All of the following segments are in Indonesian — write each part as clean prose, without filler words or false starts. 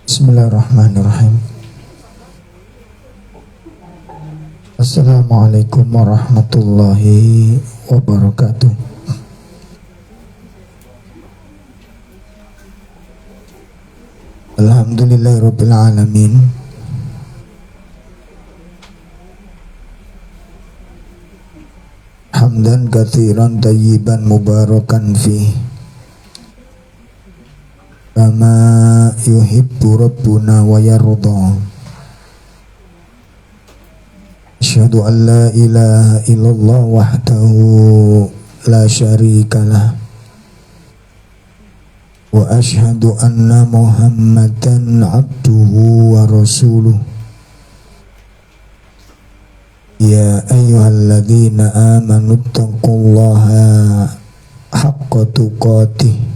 Bismillahirrahmanirrahim. Assalamualaikum warahmatullahi wabarakatuh. Alhamdulillahirabbil alamin. Hamdan katsiran tayyiban mubarakan fi kama yuhibbu rabbuna wa yarda. Asyhadu an la ilaha illallah wahdahu la syarikalah wa asyhadu anna Muhammadan abduhu wa rasuluh. Ya ayyuhalladzina amanu taqullaha haqqa tuqatih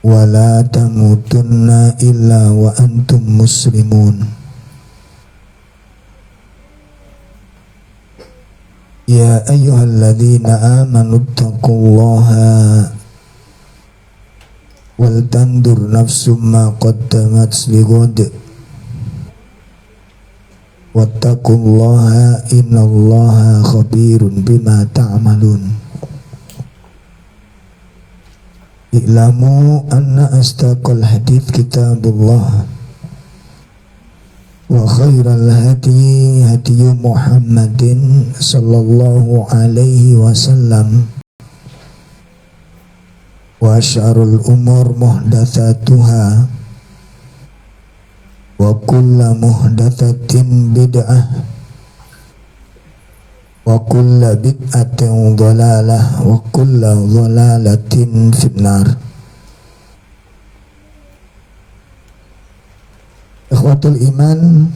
wa la tamutunna illa wa antum muslimun. Ya ayyuhalladzina amanu taqullaha wal tandur nafsum ma qaddamat lighad wattaqullaha innallaha khabirun bima ta'malun. I'lamu anna astaqal hadits kitabullah wa khairal hadi hadi Muhammadin sallallahu alaihi wasallam wa syarrul umur muhdatsatuha wa kullu muhdatsatin bid'ah wa kullu bid'atin dhalalah wa kullu dhalalatin finnar. Ikhwatul iman,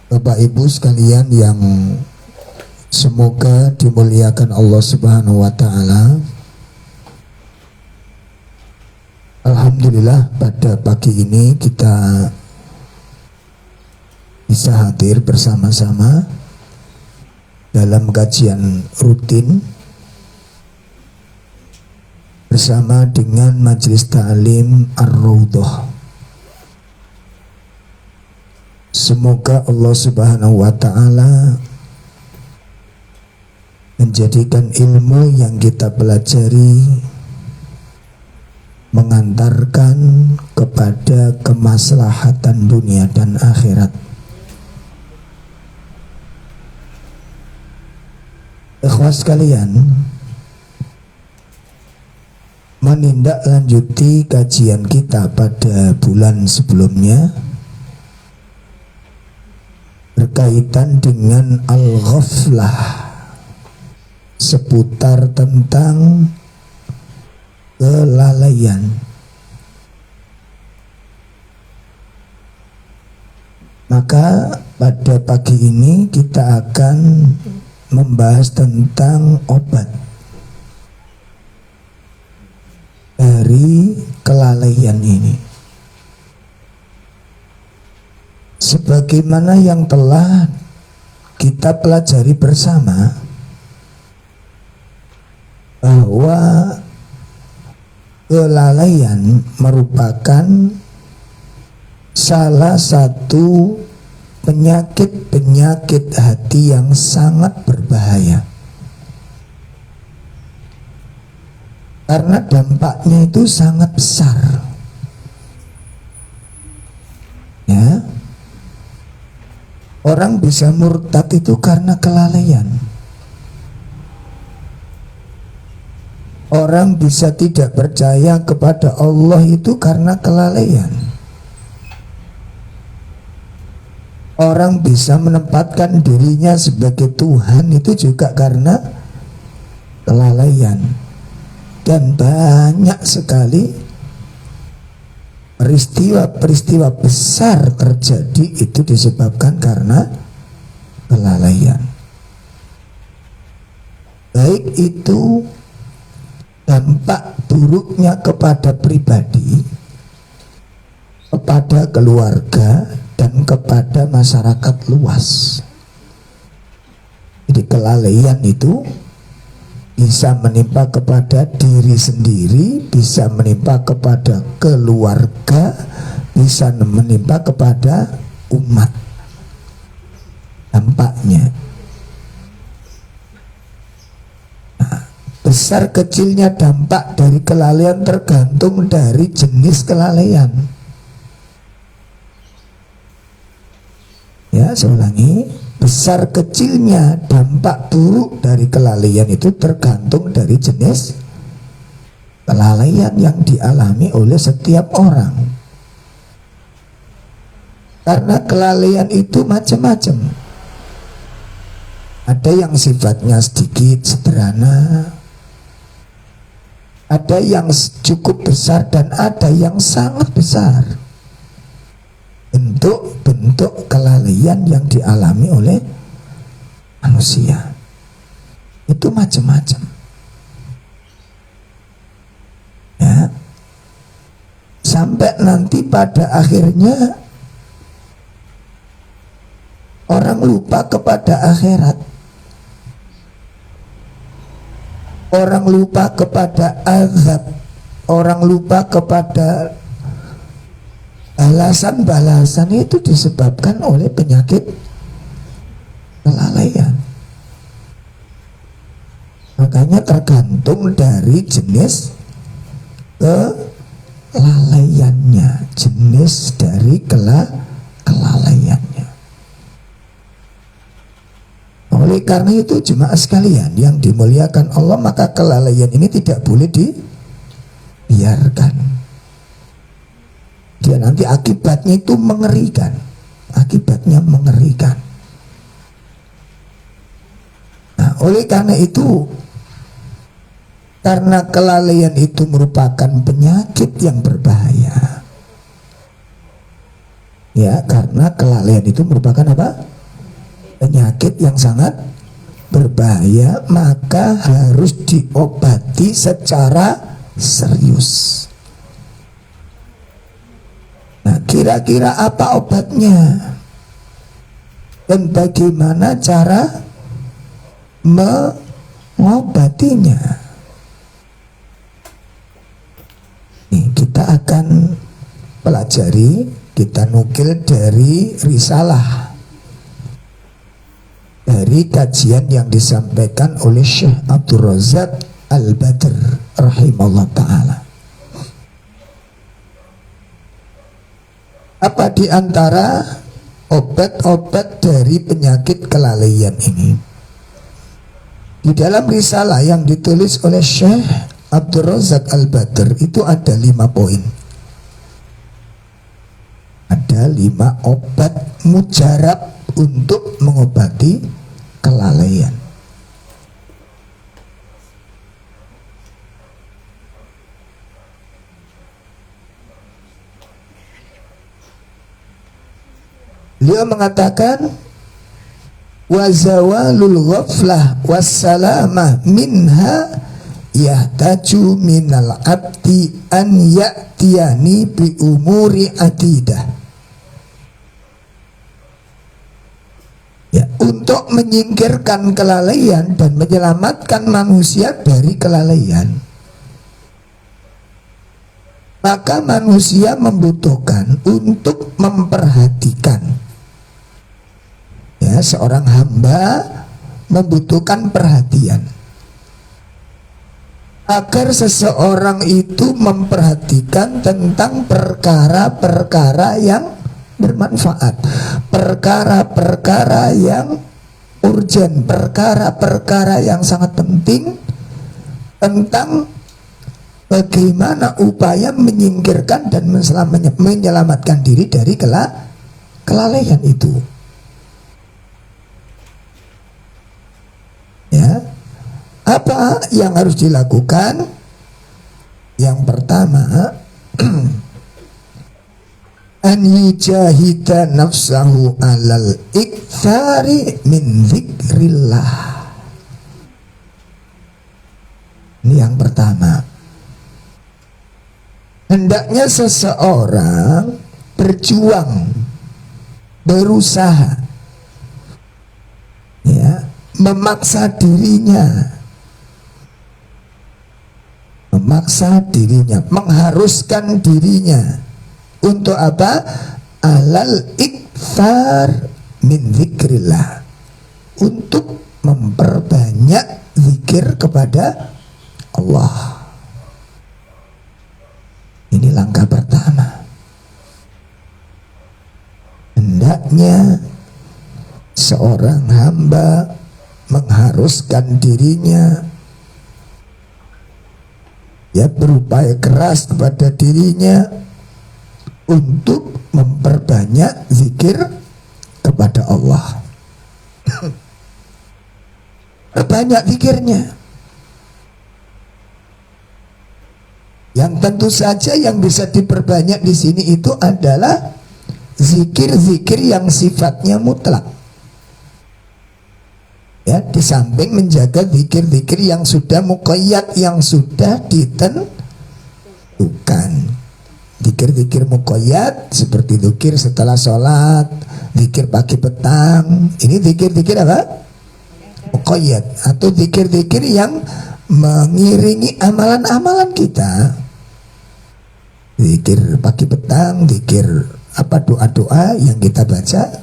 Bapak Ibu sekalian yang semoga dimuliakan Allah Subhanahu wa taala. Alhamdulillah pada pagi ini kita bisa hadir bersama-sama dalam kajian rutin bersama dengan Majelis Ta'lim Ar-Raudhah. Semoga Allah Subhanahu wa taala menjadikan ilmu yang kita pelajari mengantarkan kepada kemaslahatan dunia dan akhirat. Ikhwas sekalian, menindaklanjuti kajian kita pada bulan sebelumnya berkaitan dengan al-ghaflah, seputar tentang kelalaian. Maka pada pagi ini kita akan membahas tentang obat dari kelalaian ini, sebagaimana yang telah kita pelajari bersama bahwa kelalaian merupakan salah satu penyakit hati yang sangat berbahaya, karena dampaknya itu sangat besar. Ya, orang bisa murtad itu karena kelalaian. Orang bisa tidak percaya kepada Allah itu karena kelalaian. Orang bisa menempatkan dirinya sebagai Tuhan itu juga karena kelalaian. Dan banyak sekali peristiwa-peristiwa besar terjadi itu disebabkan karena kelalaian. Baik itu dampak buruknya kepada pribadi, kepada keluarga, dan kepada masyarakat luas. Jadi kelalaian itu bisa menimpa kepada diri sendiri, bisa menimpa kepada keluarga, bisa menimpa kepada umat. Dampaknya besar kecilnya dampak dari kelalaian tergantung dari jenis kelalaian. Ya, saya ulangi, besar kecilnya dampak buruk dari kelalaian itu tergantung dari jenis kelalaian yang dialami oleh setiap orang. Karena kelalaian itu macam-macam. Ada yang sifatnya sedikit, sederhana, ada yang cukup besar, dan ada yang sangat besar. Bentuk-bentuk kelalaian yang dialami oleh manusia itu macam-macam. Ya, sampai nanti pada akhirnya orang lupa kepada akhirat, orang lupa kepada azab, orang lupa kepada balasan-balasan. Itu disebabkan oleh penyakit kelalaian. Makanya tergantung dari jenis kelalaiannya, jenis dari kelalaiannya. Oleh karena itu jemaah sekalian yang dimuliakan Allah, maka kelalaian ini tidak boleh dibiarkan. Dia nanti akibatnya itu mengerikan. Akibatnya mengerikan. Nah, oleh karena itu, karena kelalaian itu merupakan penyakit yang berbahaya. Ya, karena kelalaian itu merupakan apa? Penyakit yang sangat berbahaya, maka harus diobati secara serius. Nah, kira-kira apa obatnya? Dan bagaimana cara mengobatinya? Nih, kita akan pelajari, kita nukil dari risalah, dari kajian yang disampaikan oleh Syekh Abdul Razak Al-Badr rahimahullah ta'ala. Apa di antara obat-obat dari penyakit kelalaian ini? Di dalam risalah yang ditulis oleh Syekh Abdul Razak Al-Badr itu ada 5 poin. Ada 5 obat mujarab untuk mengobati kelalaian. Beliau mengatakan wa zawalul ghaflah wassalamah minha yahtaju minal abdi an ya'tiyani bi umuri atidah. Ya, untuk menyingkirkan kelalaian dan menyelamatkan manusia dari kelalaian, maka manusia membutuhkan untuk memperhatikan. Ya, seorang hamba membutuhkan perhatian agar seseorang itu memperhatikan tentang perkara-perkara yang bermanfaat, perkara-perkara yang urgen, perkara-perkara yang sangat penting, tentang bagaimana upaya menyingkirkan dan menyelamatkan diri dari kelalaian itu. Ya, apa yang harus dilakukan? Yang pertama, an yujahida nafsahu alal iktsari min dzikrillah. Ini yang pertama. Hendaknya seseorang berjuang, berusaha, ya, memaksa dirinya memaksa dirinya, mengharuskan dirinya untuk apa? Alal iktsar min zikrillah, untuk memperbanyak zikir kepada Allah. Ini langkah pertama. Hendaknya seorang hamba mengharuskan dirinya, ya, berupaya keras kepada dirinya untuk memperbanyak zikir kepada Allah. Perbanyak zikirnya. Yang tentu saja yang bisa diperbanyak di sini itu adalah zikir-zikir yang sifatnya mutlak. Ya, di samping menjaga zikir-zikir yang sudah muqayyad, yang sudah ditentukan. Zikir-zikir muqayyad seperti zikir setelah sholat, zikir pagi petang. Ini zikir-zikir apa? Muqayyad, atau zikir-zikir yang mengiringi amalan-amalan kita. Zikir pagi petang, zikir apa, doa-doa yang kita baca.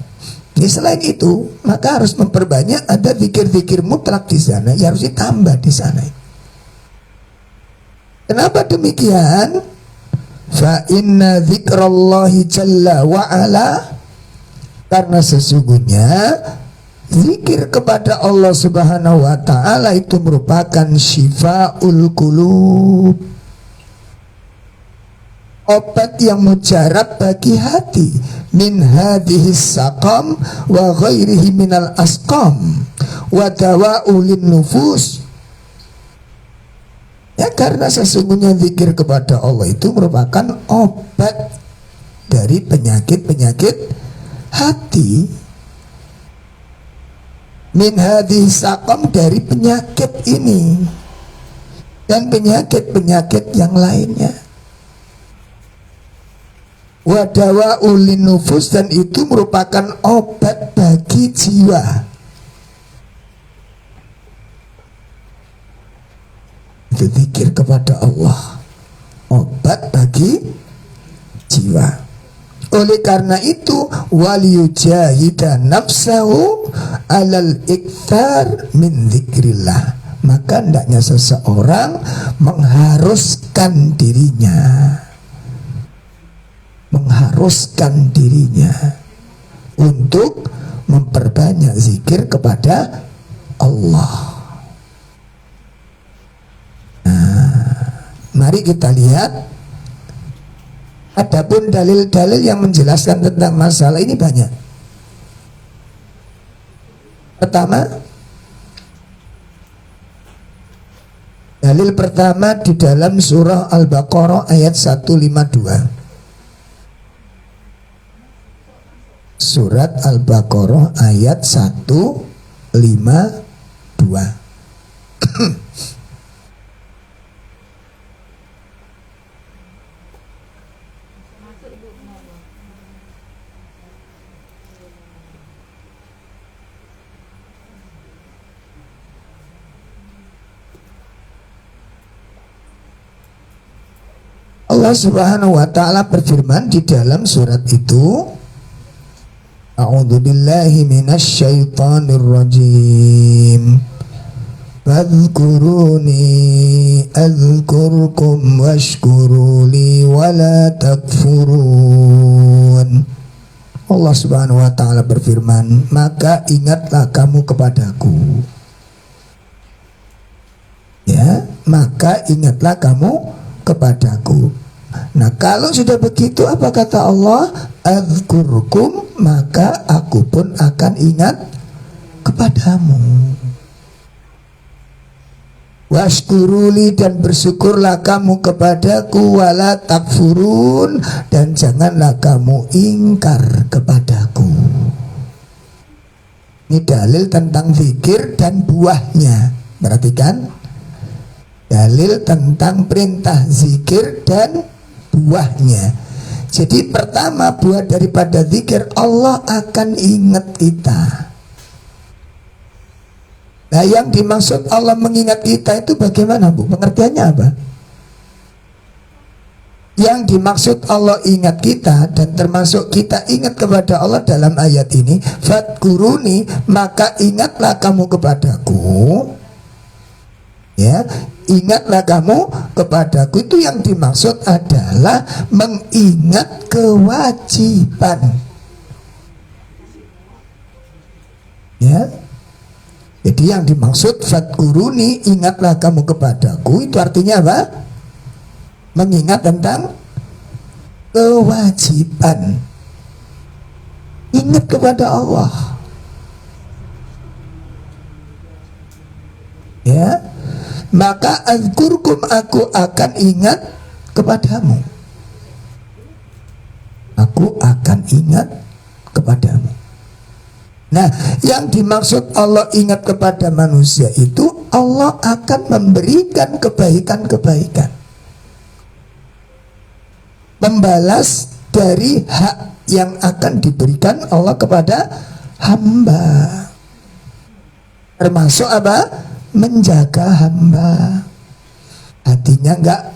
Ini selain itu, maka harus memperbanyak, ada zikir-zikir mutlak di sana, ya harus ditambah di sana. Kenapa demikian? Fa inna dzikrallahi jalla wa ala, karena sesungguhnya zikir kepada Allah Subhanahu wa taala itu merupakan syifaul qulub, obat yang mujarab bagi hati, min hadhis saqam wa ghairihi minal asqam wa dawa'ulin nufus. Ya, karena sesungguhnya zikir kepada Allah itu merupakan obat dari penyakit-penyakit hati. Min hadhis saqam, dari penyakit ini dan penyakit-penyakit yang lainnya. Wadawa ulin nufus, dan itu merupakan obat bagi jiwa. Itu zikir kepada Allah, obat bagi jiwa. Oleh karena itu, waliyujahida nafsahu alal iktsar min zikrillah, maka hendaknya seseorang mengharuskan dirinya untuk memperbanyak zikir kepada Allah. Nah, mari kita lihat. Adapun dalil-dalil yang menjelaskan tentang masalah ini banyak. Pertama, dalil pertama di dalam surah Al-Baqarah ayat 152. Surat Al-Baqarah ayat 152. Allah Subhanahu wa ta'ala berfirman di dalam surat itu, A'udzu billahi minasy syaithanir rajim. Fadhkuruni adzkurkum washkuruli wala takfurun. Allah Subhanahu wa ta'ala berfirman, maka ingatlah kamu kepadaku. Ya, maka ingatlah kamu kepadaku. Nah, kalau sudah begitu, apa kata Allah? Adzkurkum, maka aku pun akan ingat kepadamu. Washkuruli, dan bersyukurlah kamu kepadaku, wala takfurun, dan janganlah kamu ingkar kepadaku. Ini dalil tentang zikir dan buahnya. Perhatikan, dalil tentang perintah zikir dan buahnya. Jadi pertama, buah daripada zikir, Allah akan ingat kita. Nah, yang dimaksud Allah mengingat kita itu bagaimana, Bu? Pengertiannya apa? Yang dimaksud Allah ingat kita dan termasuk kita ingat kepada Allah dalam ayat ini, fadkuruni, maka ingatlah kamu kepadaku. Ya, ingatlah kamu kepadaku, itu yang dimaksud adalah mengingat kewajiban. Ya. Jadi yang dimaksud fadkuruni, ingatlah kamu kepadaku, itu artinya apa? Mengingat tentang kewajiban. Ingat kepada Allah. Ya. Maka azkurkum, aku akan ingat kepadamu. Aku akan ingat kepadamu. Nah, yang dimaksud Allah ingat kepada manusia itu, Allah akan memberikan kebaikan-kebaikan, membalas dari hak yang akan diberikan Allah kepada hamba. Termasuk apa? Menjaga hamba, hatinya enggak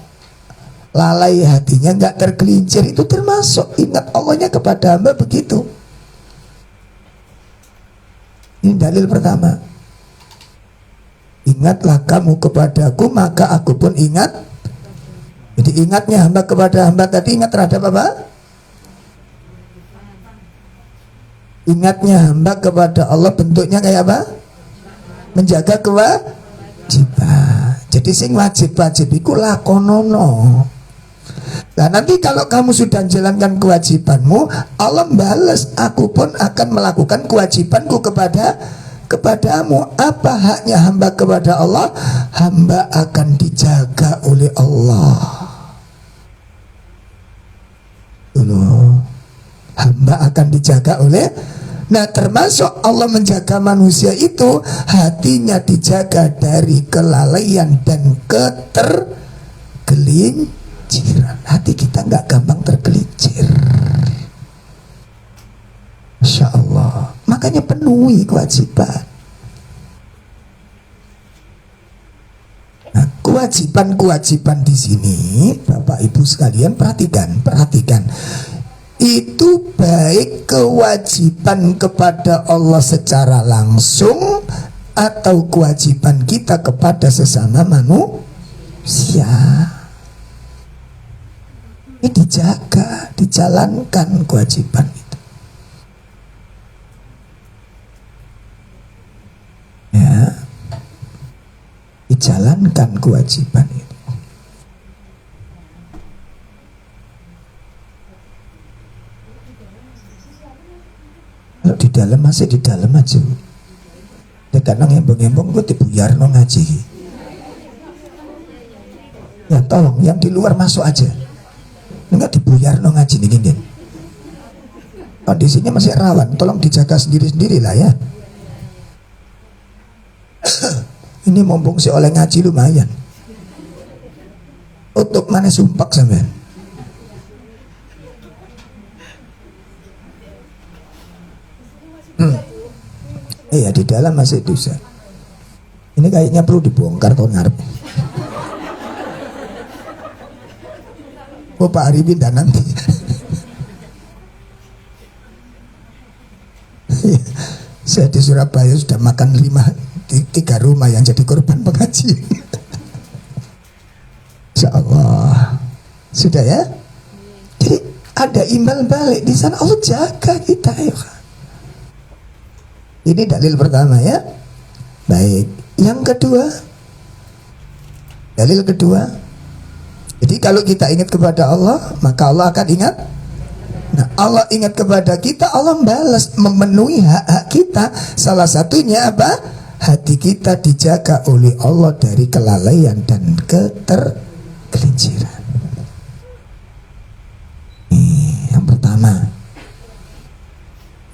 lalai, hatinya enggak tergelincir, itu termasuk ingat Allahnya kepada hamba begitu. Ini dalil pertama. Ingatlah kamu kepadaku, maka aku pun ingat. Jadi ingatnya hamba kepada hamba tadi, ingat terhadap apa? Ingatnya hamba kepada Allah bentuknya kayak apa? Menjaga kewajiban. Jadi sing wajib-wajib iku lakonono. Nah, nanti kalau kamu sudah menjalankan kewajibanmu, Allah balas, aku pun akan melakukan kewajibanku kepadamu. Apa haknya hamba kepada Allah? Hamba akan dijaga oleh Allah. Dulu, hamba akan dijaga oleh. Nah, termasuk Allah menjaga manusia itu, hatinya dijaga dari kelalaian dan ketergelinciran. Hati kita nggak gampang tergelincir. Masya Allah. Makanya penuhi kewajiban. Nah, kewajiban di sini, Bapak Ibu sekalian, perhatikan. Itu baik kewajiban kepada Allah secara langsung atau kewajiban kita kepada sesama manusia. Ini dijaga, dijalankan kewajiban itu. Ya, dijalankan kewajiban itu. Kalau di dalam masih di dalam aja. Ya kadang hembong-hembong gue dibuyar no ngaji. Ya tolong yang di luar masuk aja. Enggak dibuyar no ngaji nih gini. Kondisinya masih rawan, tolong dijaga sendiri-sendiri lah ya. Ini mumpung si oleh ngaji lumayan. Untuk mana sumpak sampean? Iya, di dalam masih dosa. Ini kayaknya perlu dibongkar tahun ngarep. Oh, Pak Arifin dan nanti. Saya di Surabaya sudah makan 3 rumah yang jadi korban pengajian. Insya Allah. Sudah ya. Jadi ada imbal balik di sana, Allah jaga kita ya. Ini dalil pertama ya. Baik. Yang kedua, dalil kedua. Jadi kalau kita ingat kepada Allah, maka Allah akan ingat. Nah, Allah ingat kepada kita, Allah balas, memenuhi hak-hak kita. Salah satunya apa? Hati kita dijaga oleh Allah dari kelalaian dan ketergelinciran. Ini yang pertama.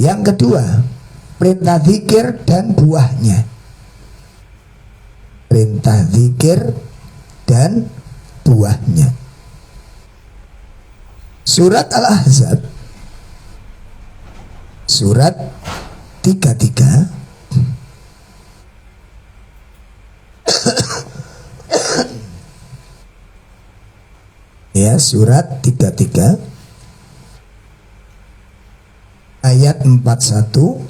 Yang kedua, perintah zikir dan buahnya. Perintah zikir dan buahnya. Surat Al-Ahzab, surat 33. Ya, surat 33 ayat 41.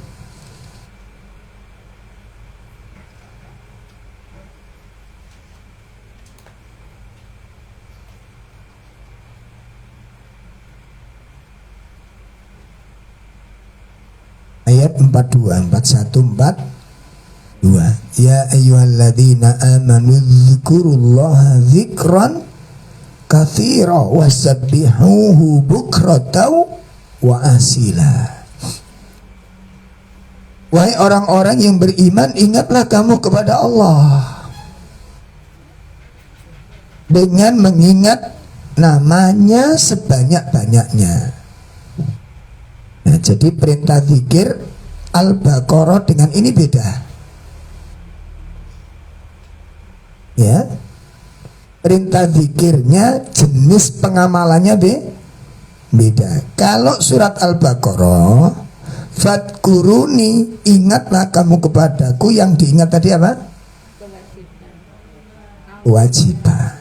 Ayat 42, 41, 42. Ya ayyuhalladzina amanu dzkurullaha dzikran katsira wasabbihuhu bukratan wa asila. Wahai orang-orang yang beriman, ingatlah kamu kepada Allah dengan mengingat namanya sebanyak-banyaknya. Nah, jadi perintah zikir Al-Baqarah dengan ini beda. Ya. Perintah zikirnya, jenis pengamalannya beda. Kalau surat Al-Baqarah, fadkuruni, ingatlah kamu kepadaku, yang diingat tadi apa? Kewajiban.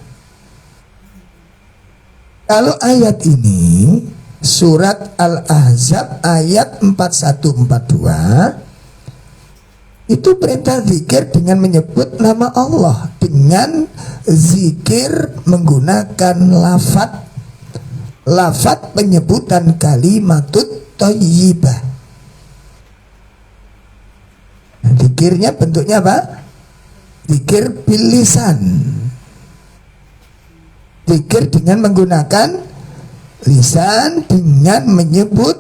Kalau ayat ini surat Al-Ahzab ayat 41-42, itu perintah zikir dengan menyebut nama Allah, dengan zikir menggunakan lafaz penyebutan kalimatut thayyibah. Nah, zikirnya bentuknya apa? Zikir bil lisan. Zikir dengan menggunakan lisan, dengan menyebut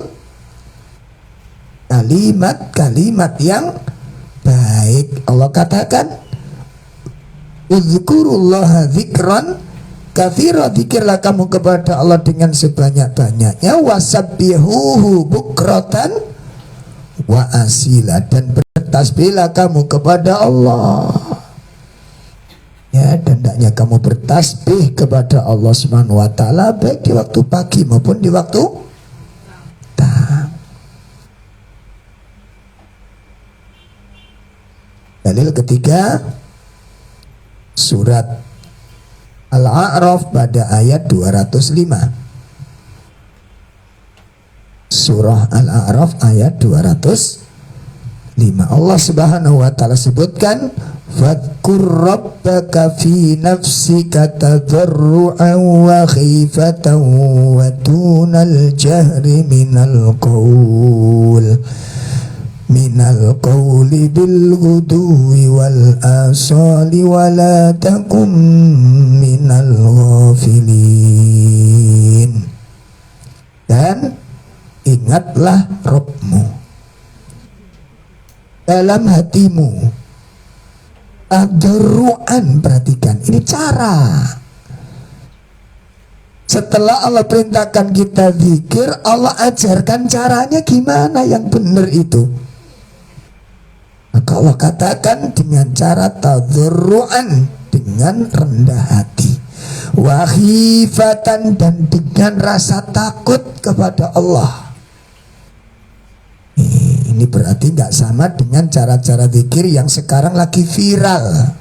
kalimat-kalimat yang baik. Allah katakan, udzkurullaha dzikran katsira, zikirlah kamu kepada Allah dengan sebanyak-banyaknya, wasabbihuhu bukratan wa asila, dan bertasbihlah kamu kepada Allah. Ya, dan hendaknya kamu bertasbih kepada Allah Subhanahu wa taala baik di waktu pagi maupun di waktu petang. Dalil ketiga, surat Al-A'raf pada ayat 205. Surah Al-A'raf ayat 205. Allah Subhanahu wa taala sebutkan, fadkur rabbaka fi nafsika tadarru'an wa khifatan wa dunal jahri minal qawli bil ghudwi wal asali wa la takum minal ghafilin. Dan ingatlah Rabbmu dalam hatimu, tadarru'an, perhatikan ini cara. Setelah Allah perintahkan kita zikir, Allah ajarkan caranya gimana yang benar itu. Maka Allah katakan dengan cara tadarru'an, dengan rendah hati, wa khifatan, dan dengan rasa takut kepada Allah. Ini berarti nggak sama dengan cara-cara zikir yang sekarang lagi viral.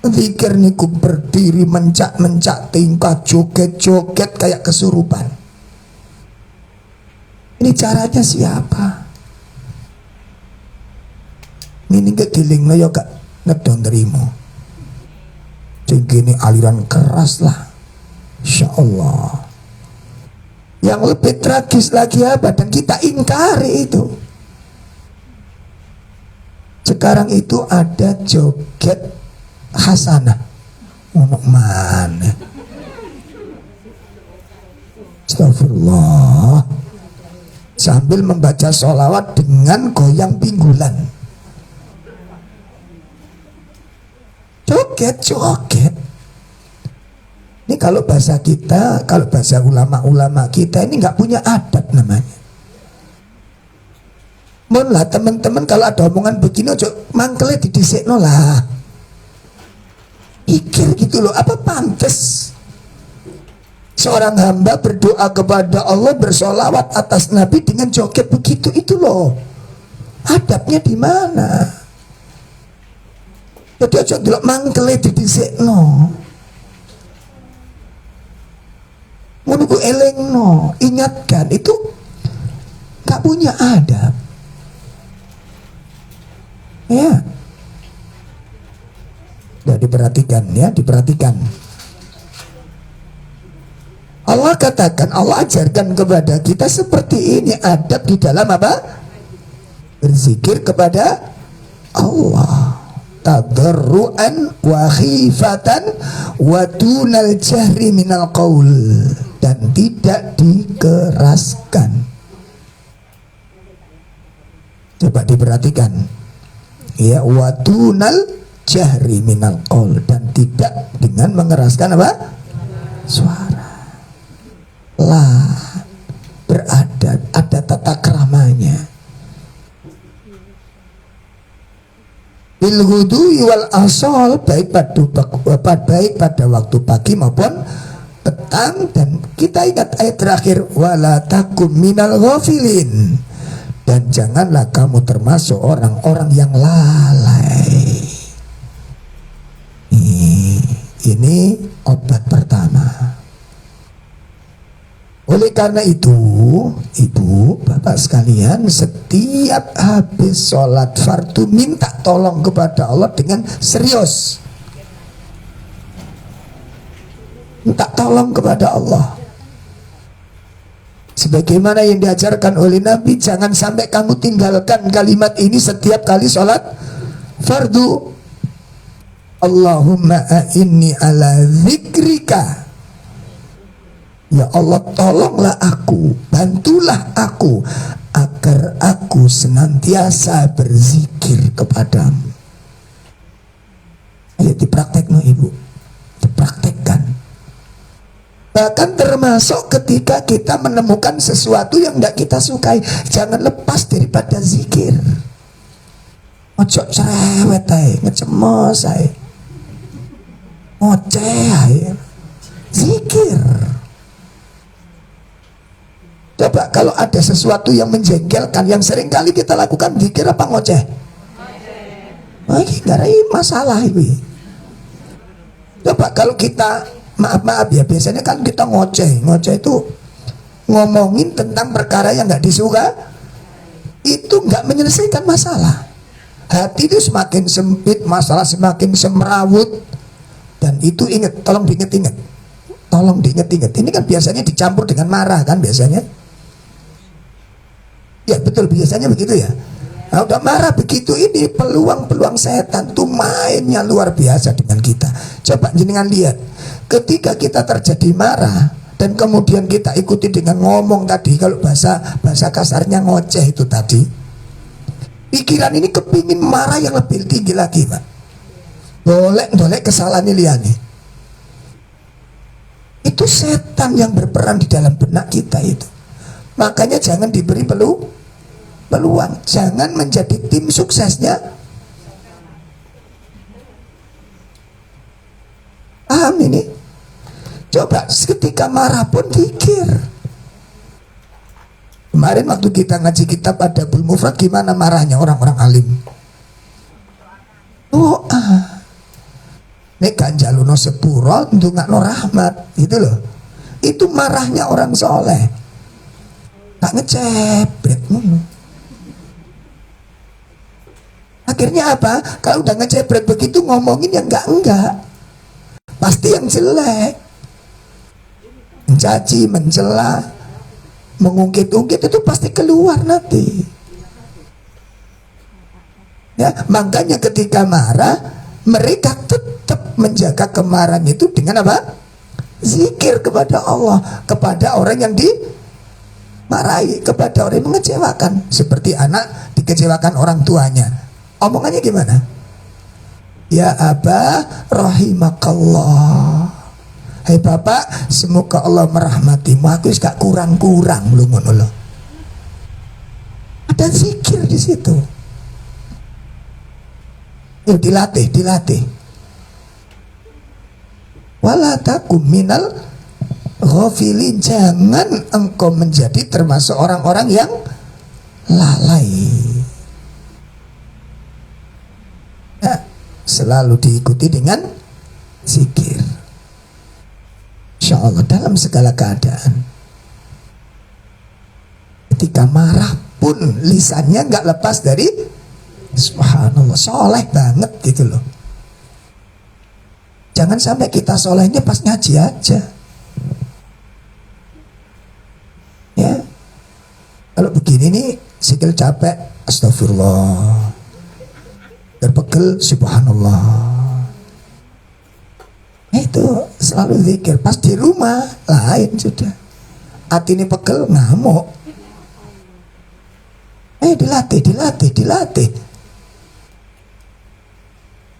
Zikir niku berdiri mencak-mencak tingkah, joget-joget kayak kesurupan. Ini caranya siapa? Ini kegiling lo ya gak ngedon terima. Ini aliran keras lah, Insya Allah. Yang lebih tragis lagi apa? Dan kita ingkari itu. Sekarang itu ada joget hasanah. Untuk mana? Astagfirullah. Sambil membaca sholawat dengan goyang pinggulan. Joget. Ini kalau bahasa kita, kalau bahasa ulama-ulama kita, ini nggak punya adab namanya. Mohonlah teman-teman, kalau ada omongan begini, ojo mangkele didisikno lah. Pikir gitu loh, apa pantas seorang hamba berdoa kepada Allah, bersolawat atas Nabi dengan joget begitu? Itu loh adabnya di mana? Jadi ojo delok mangkele didisikno. elengno, ingatkan, itu gak punya adab. Ya, udah diperhatikan ya, diperhatikan. Allah katakan, Allah ajarkan kepada kita seperti ini adab di dalam apa? Berzikir kepada Allah. Tadarruan wa khifatan wa dunal jahri minal qaul, dan tidak dikeraskan. Coba diperhatikan ya, wa dunal jahri minal qaul, dan tidak dengan mengeraskan apa? Suara. Lah, beradab, ada tata keramanya. Bil ghudwi wal asal, baik pada waktu pagi maupun petang. Dan kita ingat ayat terakhir, wala takum minal ghafilin, dan janganlah kamu termasuk orang-orang yang lalai. Ini obat pertama. Oleh karena itu, ibu, bapak sekalian, setiap habis sholat fardu minta tolong kepada Allah dengan serius. Minta tolong kepada Allah. Sebagaimana yang diajarkan oleh Nabi, jangan sampai kamu tinggalkan kalimat ini setiap kali sholat fardu. Allahumma a'inni ala zikrika. Ya Allah, tolonglah aku, bantulah aku agar aku senantiasa berzikir kepadamu. Ayo dipraktek, no ibu, dipraktekkan. Bahkan termasuk ketika kita menemukan sesuatu yang tidak kita sukai, jangan lepas daripada zikir. Ojo cerewet ae, ngecemos ae, ngoceh ae, zikir. Coba kalau ada sesuatu yang menjengkelkan, yang sering kali kita lakukan, zikir apa ngoceh? Oh, ini gak ada masalah ini. Coba kalau kita, maaf ya, biasanya kan kita ngoceh itu ngomongin tentang perkara yang gak disuka, itu gak menyelesaikan masalah. Hati itu semakin sempit, masalah semakin semrawut. Dan itu ingat, tolong diingat-ingat. Tolong diingat-ingat. Ini kan biasanya dicampur dengan marah kan biasanya. Ya betul, biasanya begitu ya. Nah, udah marah begitu, ini peluang-peluang setan tuh mainnya luar biasa dengan kita. Coba jenengan lihat, ketika kita terjadi marah dan kemudian kita ikuti dengan ngomong tadi, kalau bahasa kasarnya ngoceh itu tadi, pikiran ini kepingin marah yang lebih tinggi lagi, Pak. Boleh kesalahan liane. Itu setan yang berperan di dalam benak kita itu. Makanya jangan diberi peluang, jangan menjadi tim suksesnya. Paham ini? Coba ketika marah pun pikir. Kemarin waktu kita ngaji kitab Adabul Mufrad, gimana marahnya orang-orang alim? Doa. Nek ganjaluno sepuro ndongakno rahmat, gitu loh. Itu marahnya orang soleh. Tak ngecepret. Akhirnya apa? Kalau udah ngecepret begitu, ngomongin yang enggak. Pasti yang jelek. Mencaci, mencela, mengungkit-ungkit, itu pasti keluar nanti. Ya, makanya ketika marah, mereka tetap menjaga kemarahan itu dengan apa? Zikir kepada Allah, kepada orang yang dimarahi, kepada orang yang mengecewakan. Seperti anak dikecewakan orang tuanya, omongannya gimana? Ya Aba rahimakallah, hai bapak, semoga Allah merahmatimu. Aku gak kurang-kurang lu ngono loh. Ada zikir di situ. Yuk dilatih. Wala takum minal ghafilin, jangan engkau menjadi termasuk orang-orang yang lalai. Ya, selalu diikuti dengan zikir. Insya Allah dalam segala keadaan. ketika marah pun lisannya nggak lepas dari subhanallah, soleh banget gitu loh. Jangan sampai kita solehnya pas ngaji aja. Ya, kalau begini nih sikil capek, astagfirullah, terpegel, subhanallah. Itu selalu zikir. Pas di rumah lain sudah. Hati ini pegel, ngamuk. Dilatih.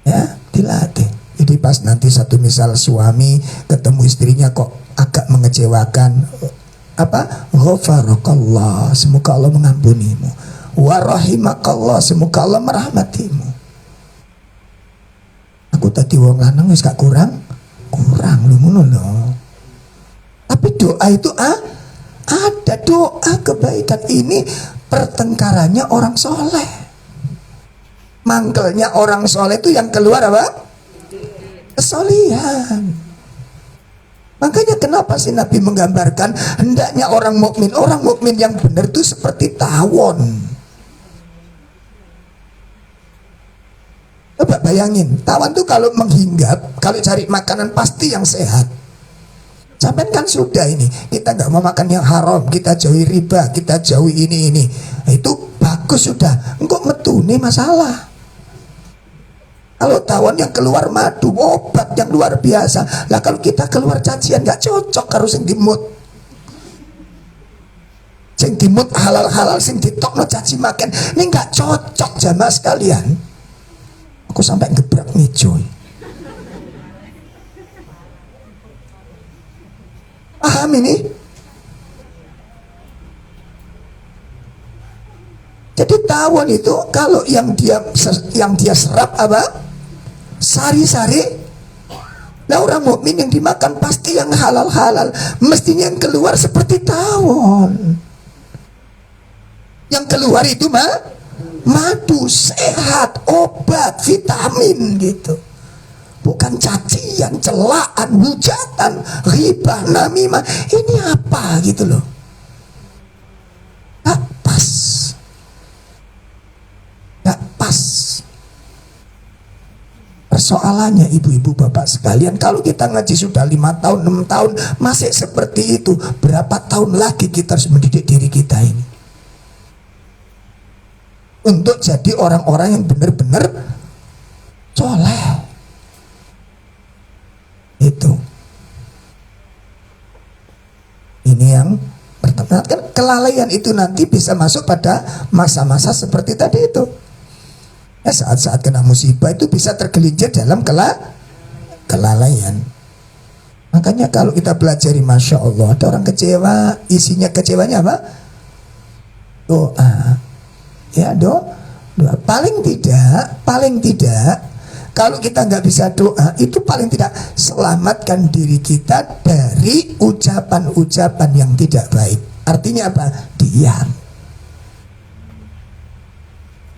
Ya, dilatih. Jadi pas nanti satu misal suami ketemu istrinya kok agak mengecewakan, apa? Ghafarakallah, semoga Allah mengampunimu. Wa rahimakallah, semoga Allah merahmatimu. Aku tadi wong lanang wis gak kurang lu ngono lho. Tapi doa itu ada doa kebaikan ini, pertengkarannya orang soleh. Mangkelnya orang soleh itu yang keluar apa? Kesolihan. Makanya kenapa sih Nabi menggambarkan hendaknya orang mukmin yang benar itu seperti tawon. Coba bayangin, tawon tuh kalau menghinggap, kalau cari makanan pasti yang sehat. Sampai kan sudah ini, kita nggak mau makan yang haram, kita jauhi riba, kita jauhi ini. Itu bagus sudah, engkau metune masalah. Kalau tawon yang keluar madu, obat yang luar biasa. Lah kalau kita keluar cacian nggak cocok harus sing dimut. Sing dimut halal-halal, sing ditokno caci makan. Ini nggak cocok jamaah sekalian. Aku sampai gebrak nih coy. Paham ini? Jadi tawon itu kalau yang dia serap apa? Sari-sari. Nah orang mukmin yang dimakan pasti yang halal-halal. Mestinya yang keluar seperti tawon. Yang keluar itu madu, sehat, obat, vitamin gitu. Bukan cacian, celaan, hujatan, ghibah, namimah. Ini apa gitu loh. Gak pas. Persoalannya ibu-ibu bapak sekalian, kalau kita ngaji sudah 5 tahun, 6 tahun masih seperti itu, berapa tahun lagi kita harus mendidik diri kita ini untuk jadi orang-orang yang benar-benar soleh. Itu ini yang pertama, kan kelalaian itu nanti bisa masuk pada masa-masa seperti tadi itu. Ya, saat-saat kena musibah itu bisa tergelincir dalam kelalaian. Makanya kalau kita pelajari, masya Allah, ada orang kecewa, isinya kecewanya apa? Doa. Ya, doa. Paling tidak, kalau kita nggak bisa doa, itu paling tidak selamatkan diri kita dari ucapan-ucapan yang tidak baik. Artinya apa? Diam.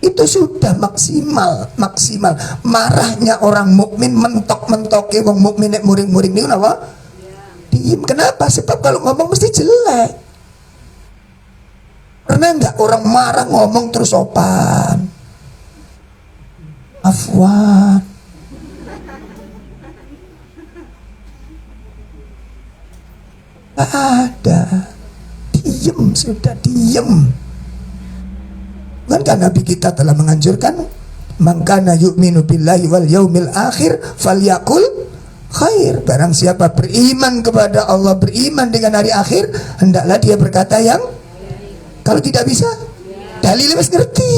Itu sudah maksimal. Marahnya orang mukmin mentok-mentoke wong mukmin nek muring-muring niku napa? Diem. Kenapa? Sebab kalau ngomong mesti jelek. Pernah enggak orang marah ngomong terus sopan? Afwan. Gak ada. Diem, sudah diem. Kan Nabi kita telah menganjurkan, man kana yu'minu billahi wal yaumil akhir falyakul khair. Barang siapa beriman kepada Allah, beriman dengan hari akhir, hendaklah dia berkata yang, kalau tidak bisa dalilnya mas ngerti,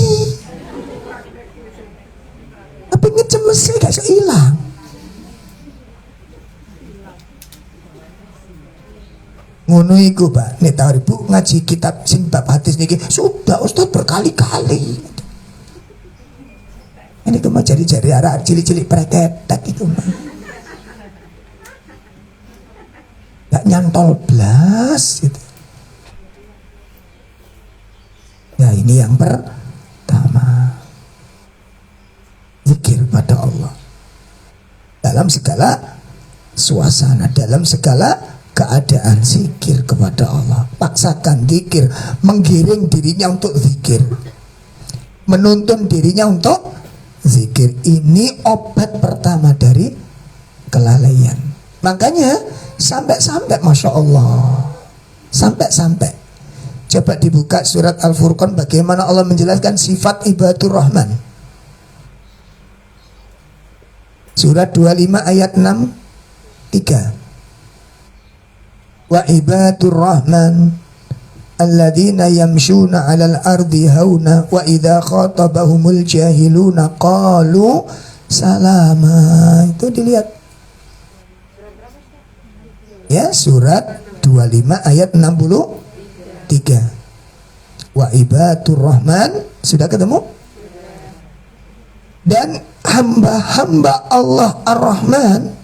tapi ngecemesnya gak bisa hilang. Ngono iku Pak, nek tahu Ibu ngaji kitab sing bab hadis niki sudah Ustaz berkali-kali. Ini cuma jari-jari arah cilik-cilik preketek itu mah. Gak nyantol blas gitu. Ya ini yang pertama. Zikir pada Allah dalam segala suasana, dalam segala keadaan zikir kepada Allah. Paksakan zikir, menggiring dirinya untuk zikir, menuntun dirinya untuk zikir. Ini obat pertama dari kelalaian. Makanya sampai-sampai Masya Allah, sampai-sampai coba dibuka surat Al-Furqan, bagaimana Allah menjelaskan sifat ibadur Rahman. Surat 25 ayat 6, 3. Wa ibadur Rahman alladzina yamshuna 'alal ardi hauna wa idza khatabahumul jahiluna qalu salama. Itu dilihat. Ya, surat 25 ayat 63. Wa ibadur Rahman, sudah ketemu? Dan hamba-hamba Allah Ar-Rahman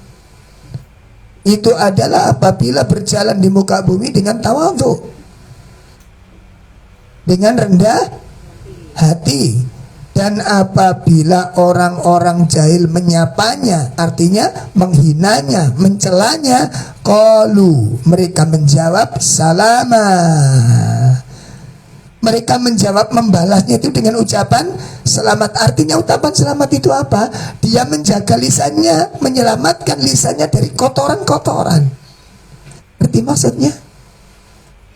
itu adalah apabila berjalan di muka bumi dengan tawadhu, dengan rendah hati. Dan apabila orang-orang jahil menyapanya, artinya menghinanya, mencelanya, qalu, mereka menjawab salama. Mereka menjawab, membalasnya itu dengan ucapan selamat. Artinya ucapan selamat itu apa? Dia menjaga lisannya, menyelamatkan lisannya dari kotoran-kotoran. Ngerti maksudnya?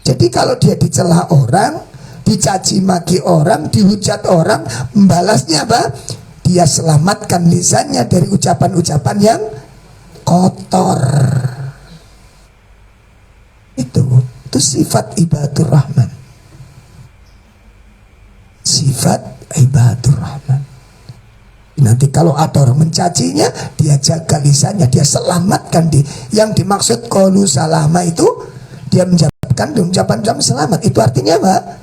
Jadi kalau dia dicela orang, dicaci maki orang, dihujat orang, membalasnya apa? Dia selamatkan lisannya dari ucapan-ucapan yang kotor. Itu sifat ibadur Rahman. Sifat ibadur Rahman. Nanti kalau ada orang mencacinya, dia jaga lisannya, dia selamatkan. Yang dimaksud qalu salama itu dia menjawabkan ucapan selamat. Itu artinya apa?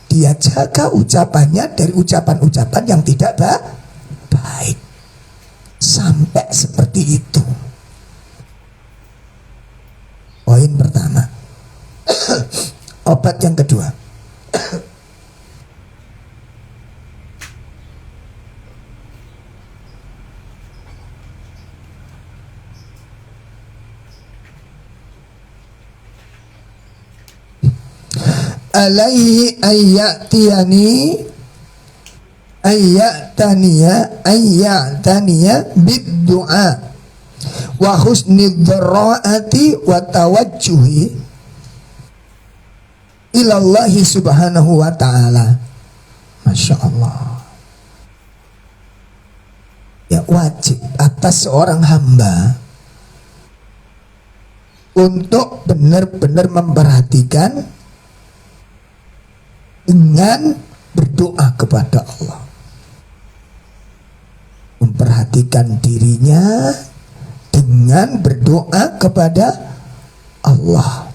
Dia jaga ucapannya dari ucapan-ucapan yang tidak baik. Sampai seperti itu. Poin pertama. Obat yang kedua. Alaihi ayyataniya bid-du'a wa husnid dharra'ati wa tawajjuhi ilallahi subhanahu wa ta'ala. Masya Allah. Ya, wajib atas seorang hamba untuk benar-benar memperhatikan dengan berdoa kepada Allah, memperhatikan dirinya dengan berdoa kepada Allah.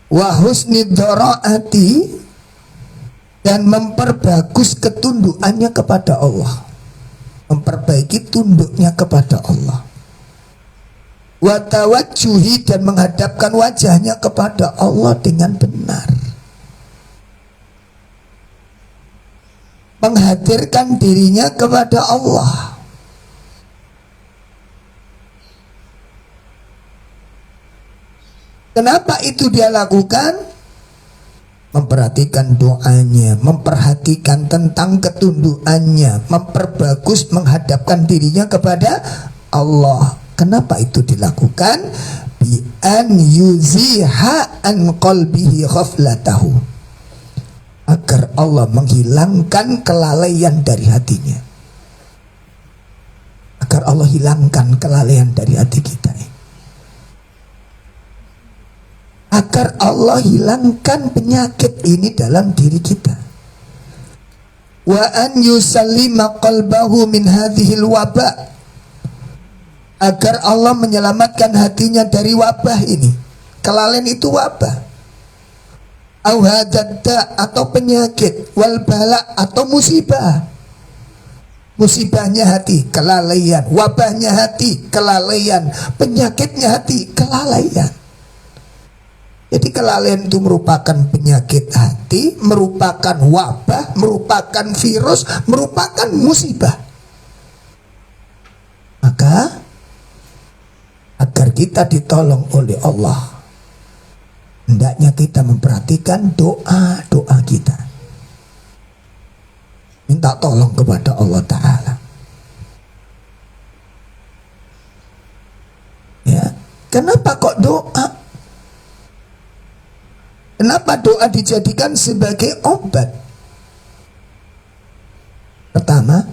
Wa husnid dhara'ati, dan memperbagus ketundukannya kepada Allah, memperbaiki tunduknya kepada Allah. Wa tawajjuhi, dan menghadapkan wajahnya kepada Allah dengan benar, menghadirkan dirinya kepada Allah. Kenapa itu dia lakukan? Memperhatikan doanya, memperhatikan tentang ketundukannya, memperbagus, menghadapkan dirinya kepada Allah. Kenapa itu dilakukan? Bi an yuziha an qalbihi ghaflatahu, agar Allah menghilangkan kelalaian dari hatinya, agar Allah hilangkan kelalaian dari hati kita, agar Allah hilangkan penyakit ini dalam diri kita. Wa an yusallima qalbahu min hadhil waba, agar Allah menyelamatkan hatinya dari wabah ini. Kelalaian itu wabah, atau penyakit, wal bala, atau musibah. Musibahnya hati, kelalaian. Wabahnya hati, kelalaian. Penyakitnya hati, kelalaian. Jadi kelalaian itu merupakan penyakit hati, merupakan wabah, merupakan virus, merupakan musibah. Maka agar kita ditolong oleh Allah, hendaknya kita memperhatikan doa-doa kita, minta tolong kepada Allah Ta'ala. Ya, kenapa kok doa? Kenapa doa dijadikan sebagai obat? Pertama,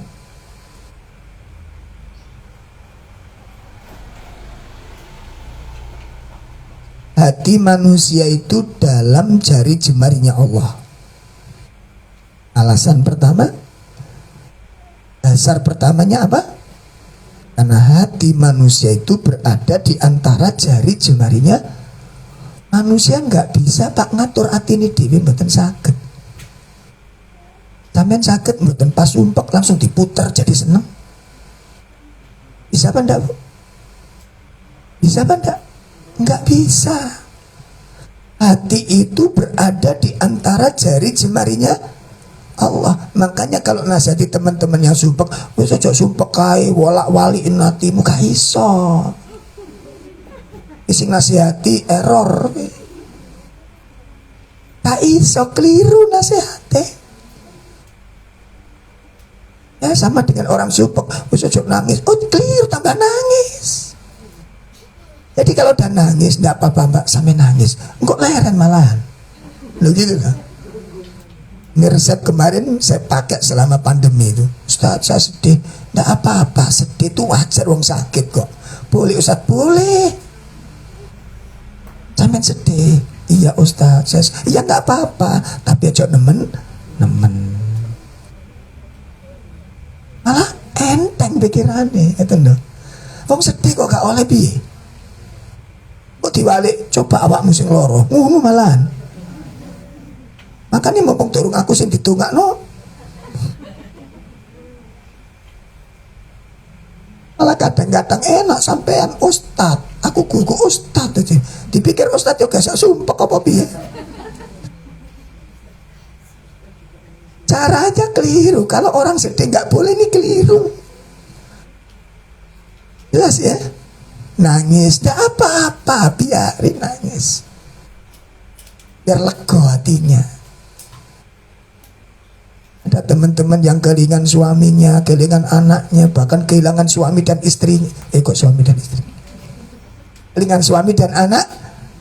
hati manusia itu dalam jari jemarinya Allah. Alasan pertama, dasar pertamanya apa? Karena hati manusia itu berada di antara jari jemarinya manusia. Nggak bisa tak ngatur hati ini dewi, mboten saged. Sampeyan saged mboten pas sumpek langsung diputar jadi seneng? Bisa apa enggak, Bu? Bisa apa enggak? Enggak bisa. Hati itu berada di antara jari jemarinya Allah. Makanya kalau nasihati teman-teman yang sumpek, wis aja sumpek kae, wolak-walikin hatimu, gak iso. Sing nasihati error. Gak iso, keliru nasihati. Ya sama dengan orang sumpek, wis aja nangis. Oh, keliru, tambah nangis. Jadi kalau udah nangis, enggak apa-apa Mbak, sampai nangis. Engkau leren malahan. Loh gitu kan. Ini resep kemarin saya pakai selama pandemi itu. Ustaz, saya sedih. Enggak apa-apa, sedih itu wajar, wong sakit kok. Boleh Ustaz, boleh. Sampai sedih. Iya Ustaz, iya enggak apa-apa. Tapi aja nemen. Malah enteng pikirannya, itu loh. Wong sedih kok gak oleh piye? Kok diwalik, coba awakmu sing loro, ngono malahan. Makanya mumpung durung aku sing ditungakno, malah kadang-kadang enak sampean ustad, aku guru ustad aja. Dipikir ustad yo gak sumpek apa piye. Caranya keliru. Kalau orang sedih nggak boleh, ini keliru. Jelas ya? Nangis, tidak apa-apa, biarin nangis. Biar lega hatinya. Ada teman-teman yang kehilangan suaminya, kehilangan anaknya, bahkan kehilangan suami dan istrinya. Kok suami dan istri? Kehilangan suami dan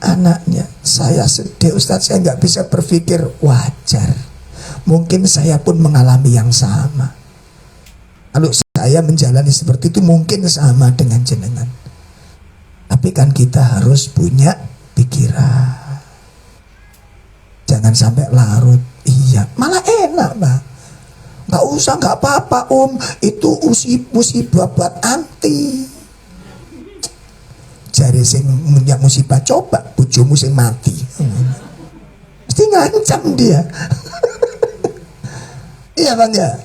anaknya. Saya sedih Ustaz, saya nggak bisa berpikir. Wajar. Mungkin saya pun mengalami yang sama. Kalau saya menjalani seperti itu mungkin sama dengan jenengan. Tapi kan kita harus punya pikiran. Jangan sampai larut. Iya, malah enak Pak. Gak usah, gak apa-apa Itu musibah buat anti. Jari sing punya musibah, coba bojomu sing mati. Mesti ngancam dia. Iya Bang ya.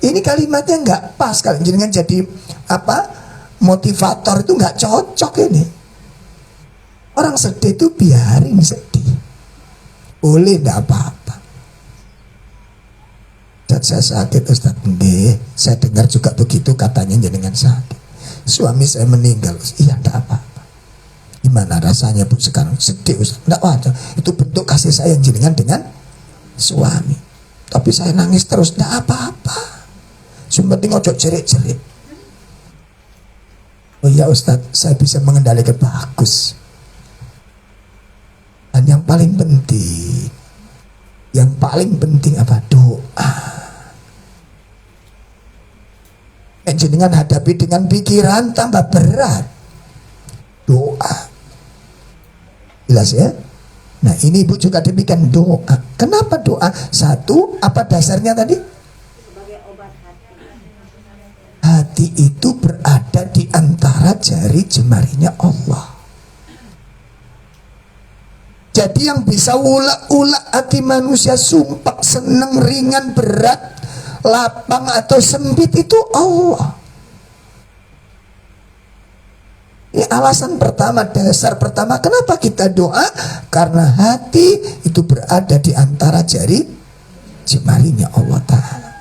Ini kalimatnya nggak pas kalau jenengan jadi apa motivator itu nggak cocok ini. Orang sedih itu biarin sedih, boleh nggak apa-apa. Dan saya sakit Ustaz, nggih, saya dengar juga begitu katanya jenengan sakit. Suami saya meninggal, iya nggak apa-apa. Gimana rasanya Bu sekarang? Sedih Ustaz, nggak wajar. Itu bentuk kasih sayang jenengan dengan suami. Tapi saya nangis terus, nggak apa-apa. Penting ojo cerit-cerit. Oh iya Ustadz, saya bisa mengendalikan bagus. Dan yang paling penting apa? Doa. Jenengan hadapi dengan pikiran tambah berat. Doa. Jelas ya? Nah ini Ibu juga demikian, doa. Kenapa doa? Satu, apa dasarnya tadi? Sebagai obat hati. Hati itu berada di antara jari jemarinya Allah. Jadi yang bisa ulak-ulak hati manusia, sumpah, seneng, ringan, berat, lapang atau sempit itu Allah. Ini alasan pertama, dasar pertama kenapa kita doa. Karena hati itu berada di antara jari jemarinya Allah Ta'ala.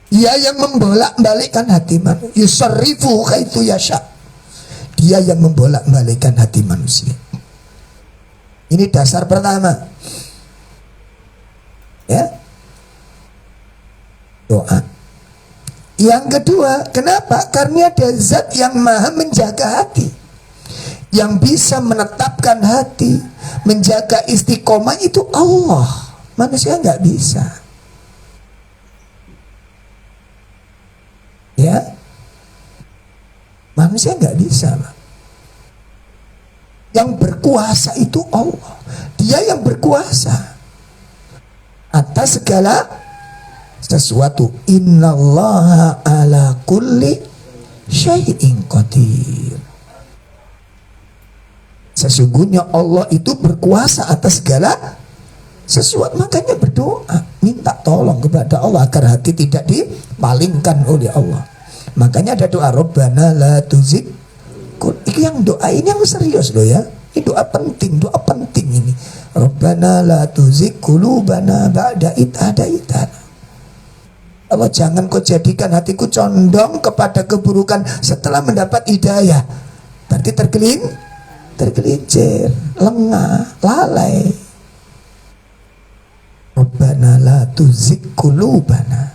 Dia yang membolak-balikkan hati manusia. Yusarrifu kaitu yasha. Dia yang membolak-balikkan hati manusia. Ini dasar pertama. Ya. Doa. Yang kedua, kenapa? Karena ada zat yang maha menjaga hati, yang bisa menetapkan hati, menjaga istiqomah, itu Allah. Manusia nggak bisa. Ya, manusia nggak bisa. Yang berkuasa itu Allah. Dia yang berkuasa atas segala sesuatu. Innallaha ala kulli syai'in qadir. Sesungguhnya Allah itu berkuasa atas segala sesuatu. Makanya berdoa, minta tolong kepada Allah agar hati tidak dipalingkan oleh Allah. Makanya ada doa Rabbana la tuzigh. Ini yang doa ini yang serius loh ya. Ini doa penting ini. Rabbana la tuzigh qulubana ba'da idh hadaitana. Allah, jangan kau jadikan hatiku condong kepada keburukan setelah mendapat hidayah. Berarti tergelincir, lengah, lalai. Rabbana la tuzigh qulubana.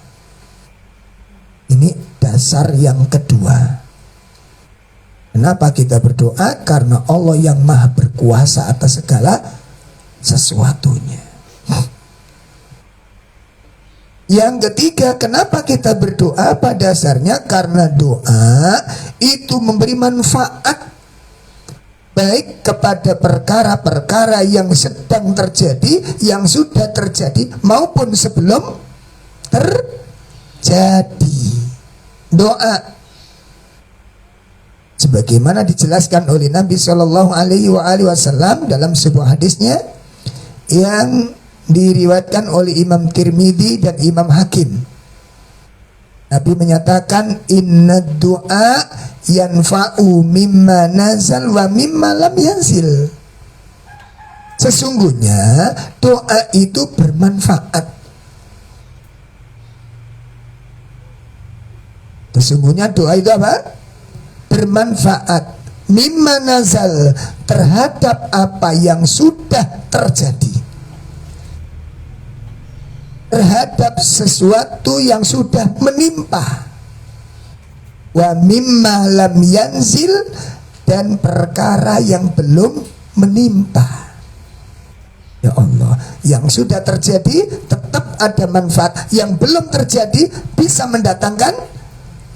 Ini dasar yang kedua. Kenapa kita berdoa? Karena Allah yang maha berkuasa atas segala sesuatunya. Yang ketiga, kenapa kita berdoa? Pada dasarnya karena doa itu memberi manfaat baik kepada perkara-perkara yang sedang terjadi, yang sudah terjadi, maupun sebelum terjadi. Doa sebagaimana dijelaskan oleh Nabi Shallallahu Alaihi Wasallam dalam sebuah hadisnya yang diriwayatkan oleh Imam Tirmidzi dan Imam Hakim. Nabi menyatakan inna du'a yanfa'u mimma nazal wa mimma lam yanzil. Sesungguhnya doa itu bermanfaat. Sesungguhnya doa itu apa? Bermanfaat. Mimma nazal, terhadap apa yang sudah terjadi, terhadap sesuatu yang sudah menimpa. Wa mimma lam yanzil, dan perkara yang belum menimpa. Ya Allah, yang sudah terjadi tetap ada manfaat, yang belum terjadi bisa mendatangkan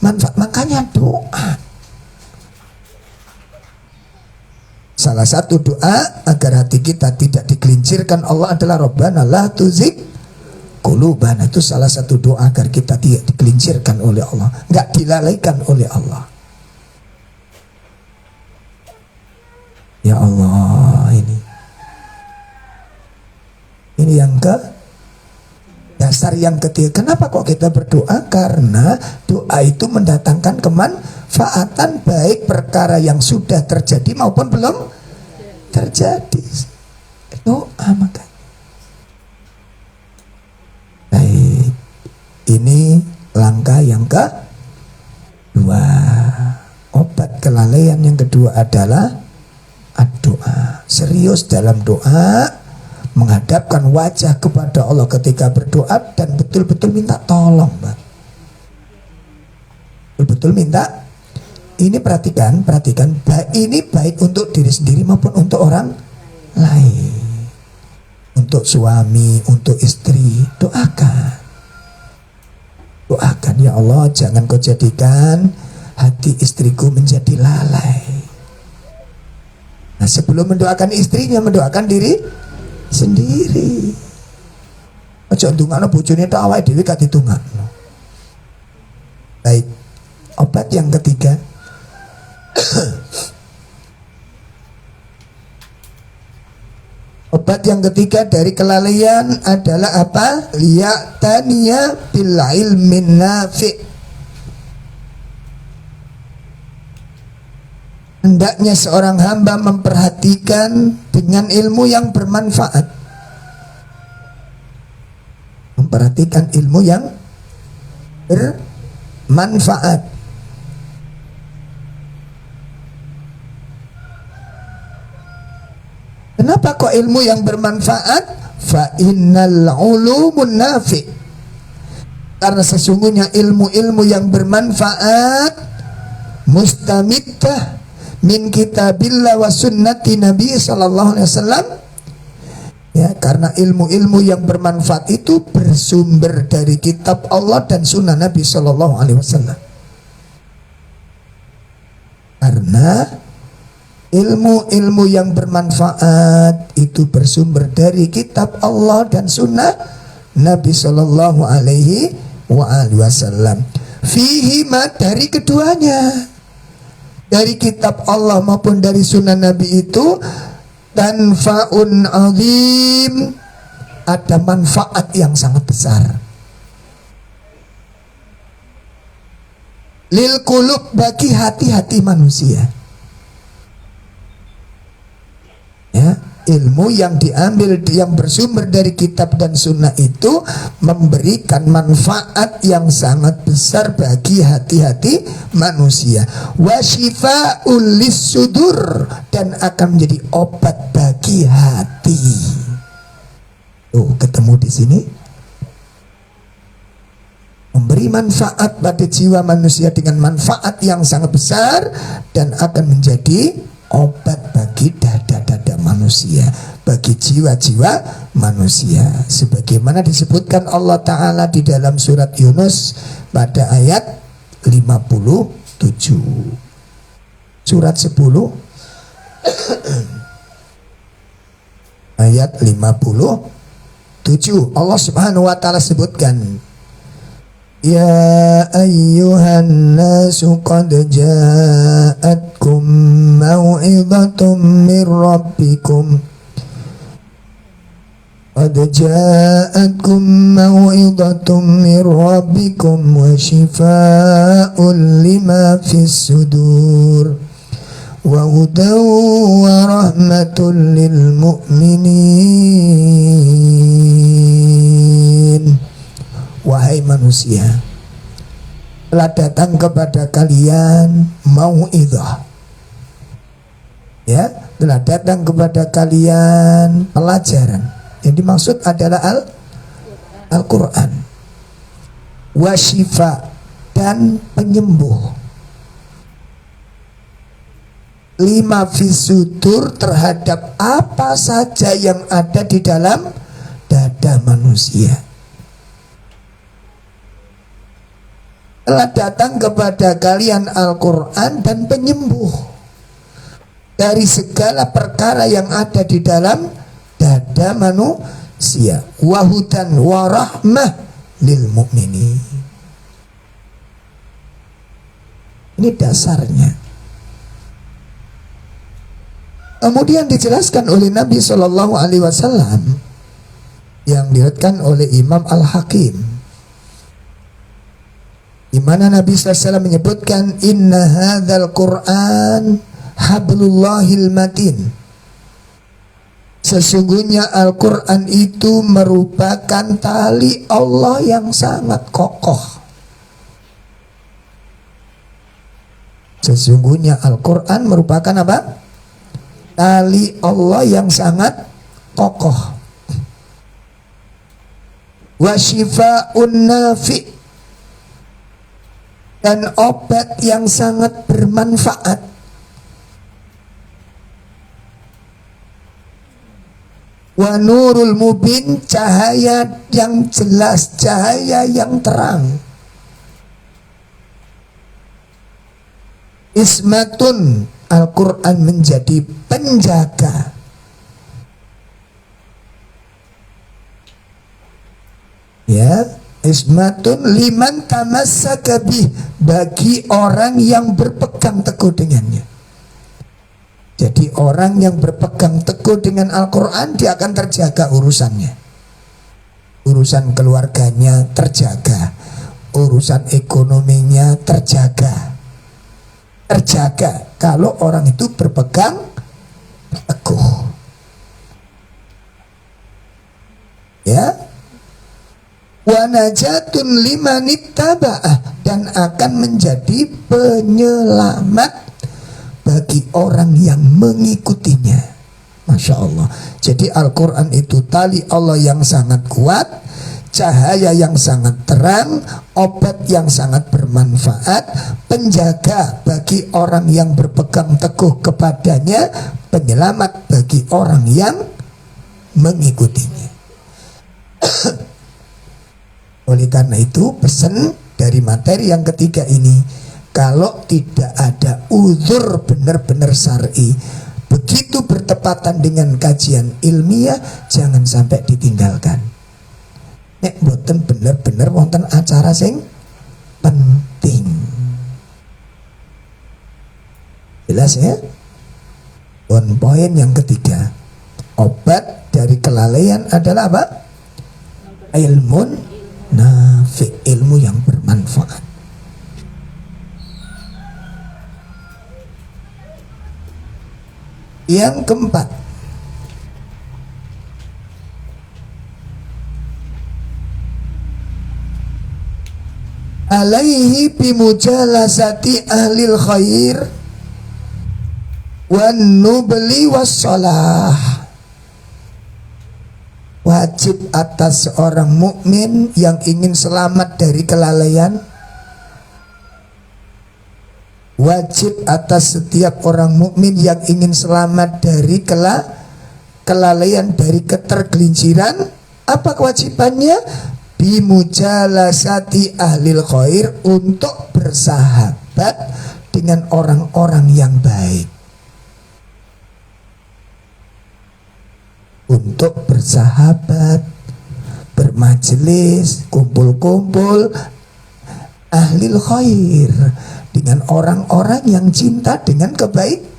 manfaat. Makanya doa. Salah satu doa agar hati kita tidak digelincirkan Allah adalah Rabbana la tuzigh qulubana. Itu salah satu doa agar kita tidak digelincirkan oleh Allah, nggak dilalaikan oleh Allah. Ya Allah, ini yang dasar yang ketiga. Kenapa kok kita berdoa? Karena doa itu mendatangkan kemanfaatan baik perkara yang sudah terjadi maupun belum terjadi. Doa makanya. Baik, ini langkah yang kedua. Obat kelalaian yang kedua adalah doa. Serius dalam doa, menghadapkan wajah kepada Allah ketika berdoa, dan betul-betul minta tolong, Mbak. Betul-betul minta. Ini perhatikan, ini baik untuk diri sendiri maupun untuk orang lain. Untuk suami, untuk istri, doakan. Doakan, ya Allah, jangan kau jadikan hati istriku menjadi lalai. Nah, sebelum mendoakan istrinya, mendoakan diri sendiri. Ojo ndongakno bojone tok, awake dhewe gak ditungakno. Baik. Obat yang ketiga. Obat yang ketiga dari kelalaian adalah apa? Liya'taniya bil ilmin nafi'. Hendaknya seorang hamba memperhatikan dengan ilmu yang bermanfaat. Memperhatikan ilmu yang bermanfaat. Kenapa kok ilmu yang bermanfaat? Fa innal ulumun nafi'. Karena sesungguhnya ilmu-ilmu yang bermanfaat mustamittah min kitabillah wa sunnati Nabi sallallahu alaihi wasallam. Ya, karena ilmu-ilmu yang bermanfaat itu bersumber dari kitab Allah dan sunnah Nabi sallallahu alaihi wasallam. Karena ilmu-ilmu yang bermanfaat itu bersumber dari kitab Allah dan sunnah Nabi sallallahu alaihi wasallam. Fihi ma, dari keduanya, dari kitab Allah maupun dari sunnah Nabi itu tanfa'un azim, ada manfaat yang sangat besar. Lil qulub, bagi hati-hati manusia. Ya, ilmu yang diambil yang bersumber dari kitab dan sunnah itu memberikan manfaat yang sangat besar bagi hati-hati manusia. Wa syifa'ul lis-sudur, dan akan menjadi obat bagi hati. Tuh, ketemu di sini. Memberi manfaat pada jiwa manusia dengan manfaat yang sangat besar dan akan menjadi obat bagi dada-dada manusia, bagi jiwa-jiwa manusia, sebagaimana disebutkan Allah Ta'ala di dalam surat Yunus pada ayat 57. Surat 10 ayat 57, Allah Subhanahu wa Ta'ala sebutkan, Ya ayyuhan nasu qad ja'atkum mau'idhatum min rabbikum qad ja'atkum mau'idhatum min rabbikum wa shifaa'un lima fis sudur wa hudaw wa rahmatun lil mu'minin. Wahai manusia, telah datang kepada kalian mau'idhah. Ya, telah datang kepada kalian pelajaran. Yang dimaksud adalah Al-Quran. Wa syifa, dan penyembuh. Lima fisudur, terhadap apa saja yang ada di dalam dada manusia. Telah datang kepada kalian Al-Quran dan penyembuh dari segala perkara yang ada di dalam dada manusia. Wahudan warahmah lil mu'minin. Ini dasarnya. Kemudian dijelaskan oleh Nabi Shallallahu Alaihi Wasallam yang diriwayatkan oleh Imam Al-Hakim, di mana Nabi SAW menyebutkan, Inna hadzal Qur'an hablullahil matin. Sesungguhnya Al-Quran itu merupakan tali Allah yang sangat kokoh. Sesungguhnya Al-Quran merupakan apa? Tali Allah yang sangat kokoh. Wa syifa'un nafi', dan obat yang sangat bermanfaat. Wa nurul mubin, cahaya yang jelas, cahaya yang terang. Ismatun, Al-Quran menjadi penjaga. Ya, ismatun liman tamassaka bih, bagi orang yang berpegang teguh dengannya. Jadi orang yang berpegang teguh dengan Al-Quran, dia akan terjaga urusannya. Urusan keluarganya terjaga, urusan ekonominya terjaga. Terjaga kalau orang itu berpegang teguh. Ya, wa najatun limanittaba'ah, dan akan menjadi penyelamat bagi orang yang mengikutinya. Masya Allah. Jadi Al-Quran itu tali Allah yang sangat kuat, cahaya yang sangat terang, obat yang sangat bermanfaat, penjaga bagi orang yang berpegang teguh kepadanya, penyelamat bagi orang yang mengikutinya. Oleh karena itu pesan dari materi yang ketiga ini, kalau tidak ada uzur benar-benar syar'i, begitu bertepatan dengan kajian ilmiah, jangan sampai ditinggalkan. Nek boten bener-bener wonten acara sing penting. Jelas ya? Poin yang ketiga, obat dari kelalaian adalah apa? Ilmun nafi, ilmu yang bermanfaat. Yang keempat, alaihi bimujalasati ahlil khair wan nubli wassalah. Wajib atas seorang mukmin yang ingin selamat dari kelalaian, wajib atas setiap orang mukmin yang ingin selamat dari kelalaian, dari ketergelinciran. Apa kewajibannya? Bimujalasati ahlil khair, untuk bersahabat dengan orang-orang yang baik, untuk bersahabat, bermajelis, kumpul-kumpul ahlil khair, dengan orang-orang yang cinta dengan kebaikan.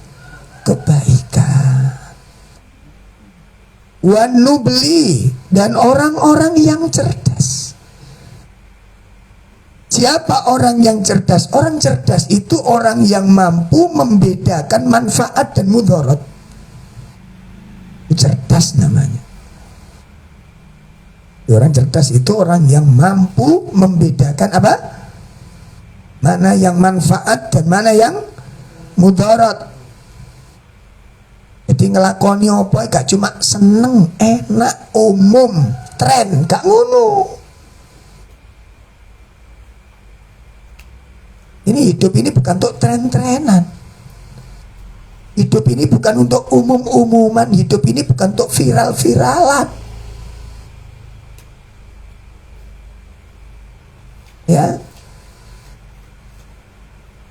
Wan nubli, dan orang-orang yang cerdas. Siapa orang yang cerdas? Orang cerdas itu orang yang mampu membedakan manfaat dan mudarat. Cerdas namanya. Orang cerdas itu orang yang mampu membedakan apa? Mana yang manfaat dan mana yang mudarat. Jadi ngelakoni apa gak cuma seneng, enak, umum, tren, gak ngono. Ini hidup ini bukan untuk tren-trenan. Hidup ini bukan untuk umum-umuman. Hidup ini bukan untuk viral-viralan. Ya.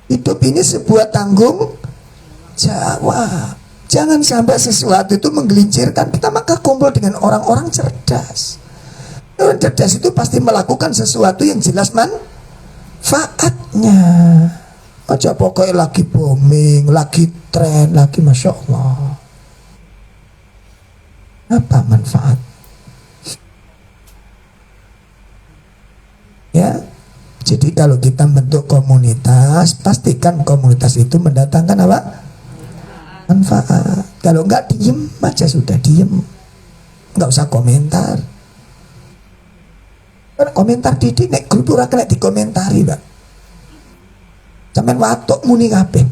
Hidup ini sebuah tanggung jawab. Jangan sampai sesuatu itu menggelincirkan kita, maka kumpul dengan orang-orang cerdas. Orang cerdas itu pasti melakukan sesuatu yang jelas manfaatnya. Aja pokoknya lagi booming, lagi tren, lagi Masya Allah. Apa manfaat? Ya. Jadi kalau kita bentuk komunitas, pastikan komunitas itu mendatangkan apa? Manfaat. Kalau enggak, diem aja, sudah diem, enggak usah komentar. Karena komentar didik nek grup ora kena dikomentari, Pak. Sampeyan watuk muni kabeh.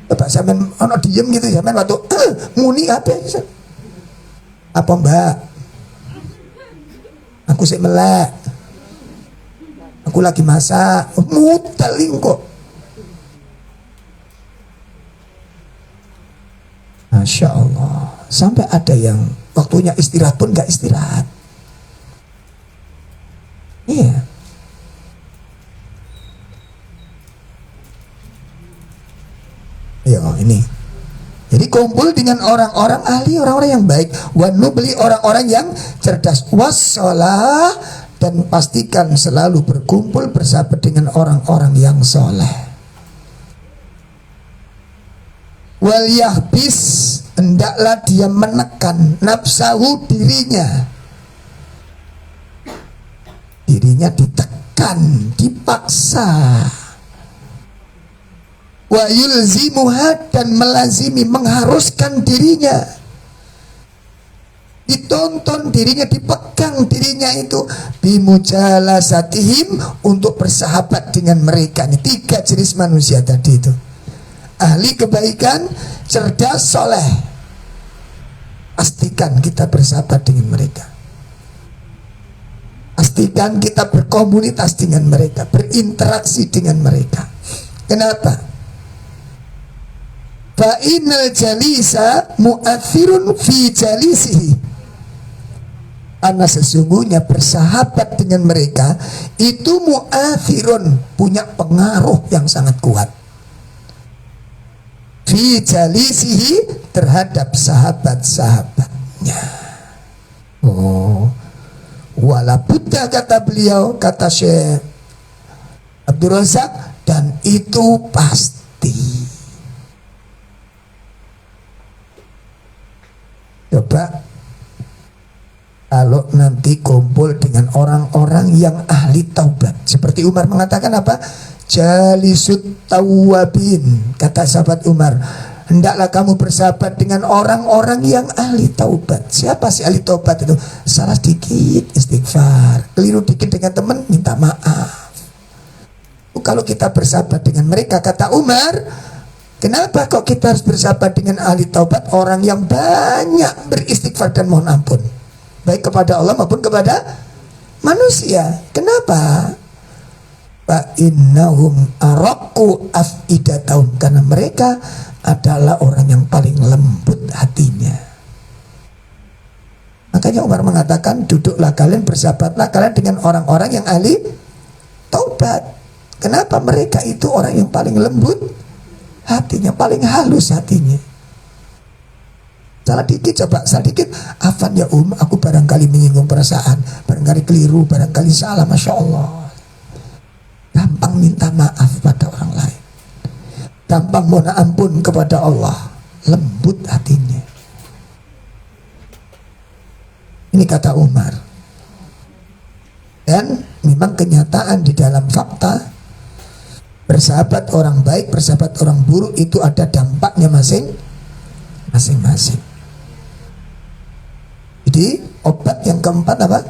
Bapak sampeyan ana diem gitu, sampeyan watuk muni kabeh. Apa Mbak? Aku sik melek. Aku lagi masak, muteling kok. Masya Allah. Sampai ada yang waktunya istirahat pun gak istirahat. Iya. Ya ini. Jadi kumpul dengan orang-orang ahli, orang-orang yang baik. Wanu beli orang-orang yang cerdas. Wassalah, dan pastikan selalu berkumpul bersahabat dengan orang-orang yang soleh. Wal yahbis, hendaklah dia menekan nafsahu, dirinya ditekan, dipaksa. Wa yulzimuha, dan melazimi, mengharuskan dirinya, ditonton dirinya, dipegang dirinya itu bimujalasatihim, untuk bersahabat dengan mereka. Ini 3 jenis manusia tadi itu: ahli kebaikan, cerdas, soleh. Pastikan kita bersahabat dengan mereka. Pastikan kita berkomunitas dengan mereka, berinteraksi dengan mereka. Kenapa? Fa innal jalisa mu'athirun fi jalisihi. Karena sesungguhnya bersahabat dengan mereka itu mu'athirun, punya pengaruh yang sangat kuat. Fi jalisihi, terhadap sahabat-sahabatnya. Oh, wala budda, kata beliau, kata Syekh Abdul Razak, dan itu pasti. Coba kalau nanti kumpul dengan orang-orang yang ahli taubat, seperti Umar mengatakan apa? Jalisut tawabin, kata sahabat Umar, hendaklah kamu bersahabat dengan orang-orang yang ahli taubat. Siapa sih ahli taubat itu? Salah sedikit istighfar, keliru dikit dengan teman minta maaf. Kalau kita bersahabat dengan mereka, kata Umar, kenapa kok kita harus bersahabat dengan ahli taubat, orang yang banyak beristighfar dan mohon ampun, baik kepada Allah maupun kepada manusia. Kenapa? Fa innahum araqqu afidatahum, karena mereka adalah orang yang paling lembut hatinya. Makanya Umar mengatakan, duduklah kalian, bersahabatlah kalian dengan orang-orang yang ahli taubat. Kenapa? Mereka itu orang yang paling lembut hatinya, paling halus hatinya. Salah dikit, coba salah dikit, afan ya aku barangkali menyinggung perasaan, barangkali keliru, barangkali salah, Masya Allah. Gampang minta maaf pada orang lain, gampang mohon ampun kepada Allah, lembut hatinya. Ini kata Umar. Dan memang kenyataan di dalam fakta, bersahabat orang baik, bersahabat orang buruk itu ada dampaknya masing-masing. Jadi obat yang keempat apa?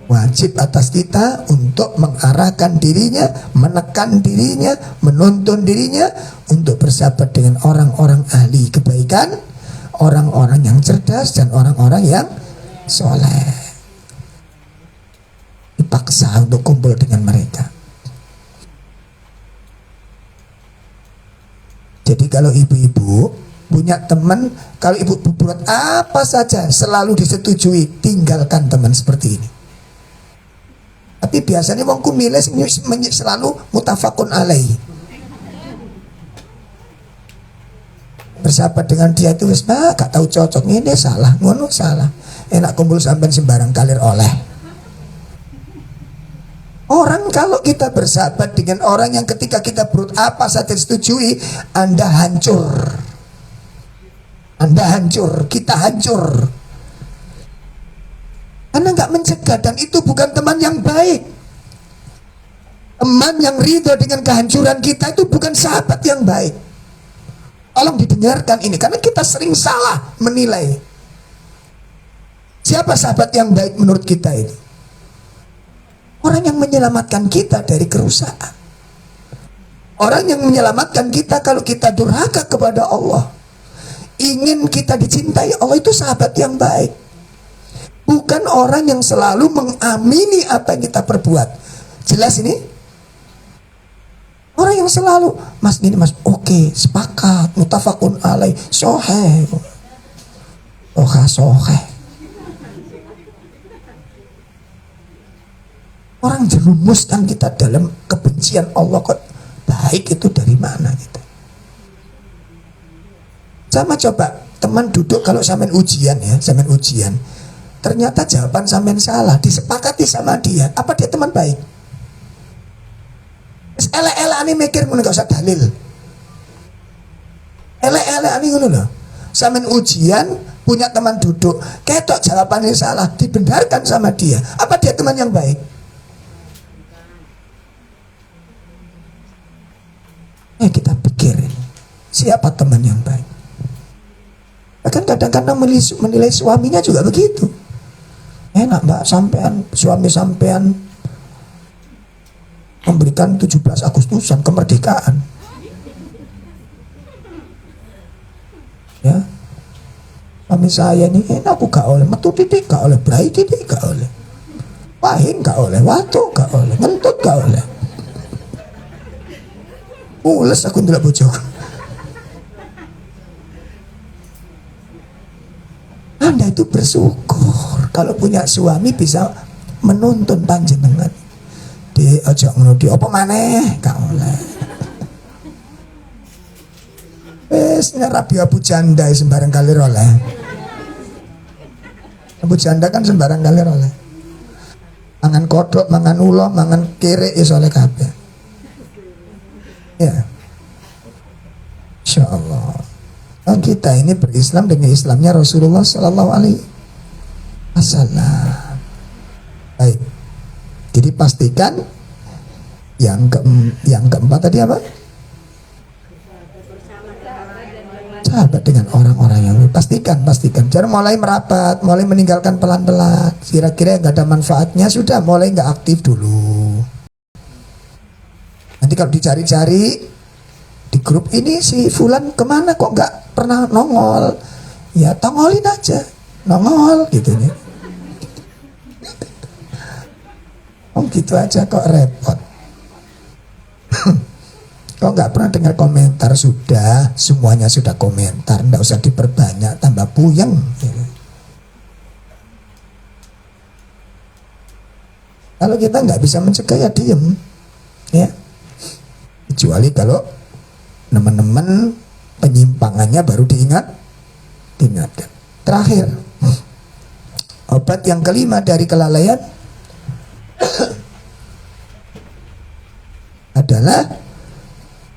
Wajib atas kita untuk mengarahkan dirinya, menekan dirinya, menuntun dirinya untuk bersahabat dengan orang-orang ahli kebaikan, orang-orang yang cerdas, dan orang-orang yang soleh. Dipaksa untuk kumpul dengan mereka. Jadi kalau ibu-ibu punya teman, kalau ibu buat apa saja selalu disetujui, tinggalkan teman seperti ini. Tapi biasanya wongku milih selalu mutafakun alaih. Bersahabat dengan dia itu wis gak tahu cocok, ini salah, ngono salah. Enak kumpul sampai sembarang kalir oleh. Orang kalau kita bersahabat dengan orang yang ketika kita berbuat apa saja disetujui, Anda hancur. Anda hancur, kita hancur. Anda nggak mencegah, dan itu bukan teman yang baik. Teman yang ridho dengan kehancuran kita itu bukan sahabat yang baik. Tolong didengarkan ini, karena kita sering salah menilai. Siapa sahabat yang baik menurut kita ini? Orang yang menyelamatkan kita dari kerusakan. Orang yang menyelamatkan kita kalau kita durhaka kepada Allah. Ingin kita dicintai Allah, itu sahabat yang baik. Bukan orang yang selalu mengamini apa yang kita perbuat. Jelas ini? Orang yang selalu, mas gini mas, oke, sepakat, mutafakun alaih, soheh. Soheh. Orang jerumuskan kita dalam kebencian Allah, kok baik itu dari mana gitu. Sama coba teman duduk kalau sampean ujian ya, sampean ujian. Ternyata jawaban sampean salah, disepakati sama dia. Apa dia teman baik? Elek-elek ani mikir ngono, gak usah dalil. Elek-elek ani ngono lho. Sampean ujian punya teman duduk, ketok jawabannya salah, dibenarkan sama dia. Apa dia teman yang baik? Kita pikirin, siapa teman yang baik? Bahkan kadang-kadang menilai suaminya juga begitu. Enak mbak, suami sampean memberikan 17 Agustusan kemerdekaan. suami saya ini aku gak oleh metu titik, gak oleh brai titik, gak oleh pahing, gak oleh watu, gak oleh ngentut, gak oleh mules aku ndelok bojoku. Anda itu bersyukur kalau punya suami bisa menuntun panjenengan. Di ojo ngono di apa maneh gak oleh. Wis rabi abu janda sembarang kali oleh. Abu janda kan sembarang kali oleh. Mangan kodok, mangan ulo, mangan kere is oleh kabeh. Ya. Insyaallah. Dan kita ini berislam dengan Islamnya Rasulullah Sallallahu Alaihi Wasallam. Baik. Jadi pastikan yang keempat tadi apa? Sahabat dengan orang-orang yang pastikan. Jangan mulai merapat, mulai meninggalkan pelan-pelan. Kira-kira nggak ada manfaatnya sudah mulai nggak aktif dulu. Nanti kalau dicari-cari di grup ini si Fulan kemana kok nggak pernah nongol? Ya tongolin aja, nongol gitu nih. Oh gitu aja kok repot. Kok nggak pernah dengar komentar? Sudah, semuanya sudah komentar, nggak usah diperbanyak, tambah puyeng. Kalau kita nggak bisa mencegah ya diem, ya. Kecuali kalau teman-teman penyimpangannya baru diingatkan. Terakhir, obat yang kelima dari kelalaian adalah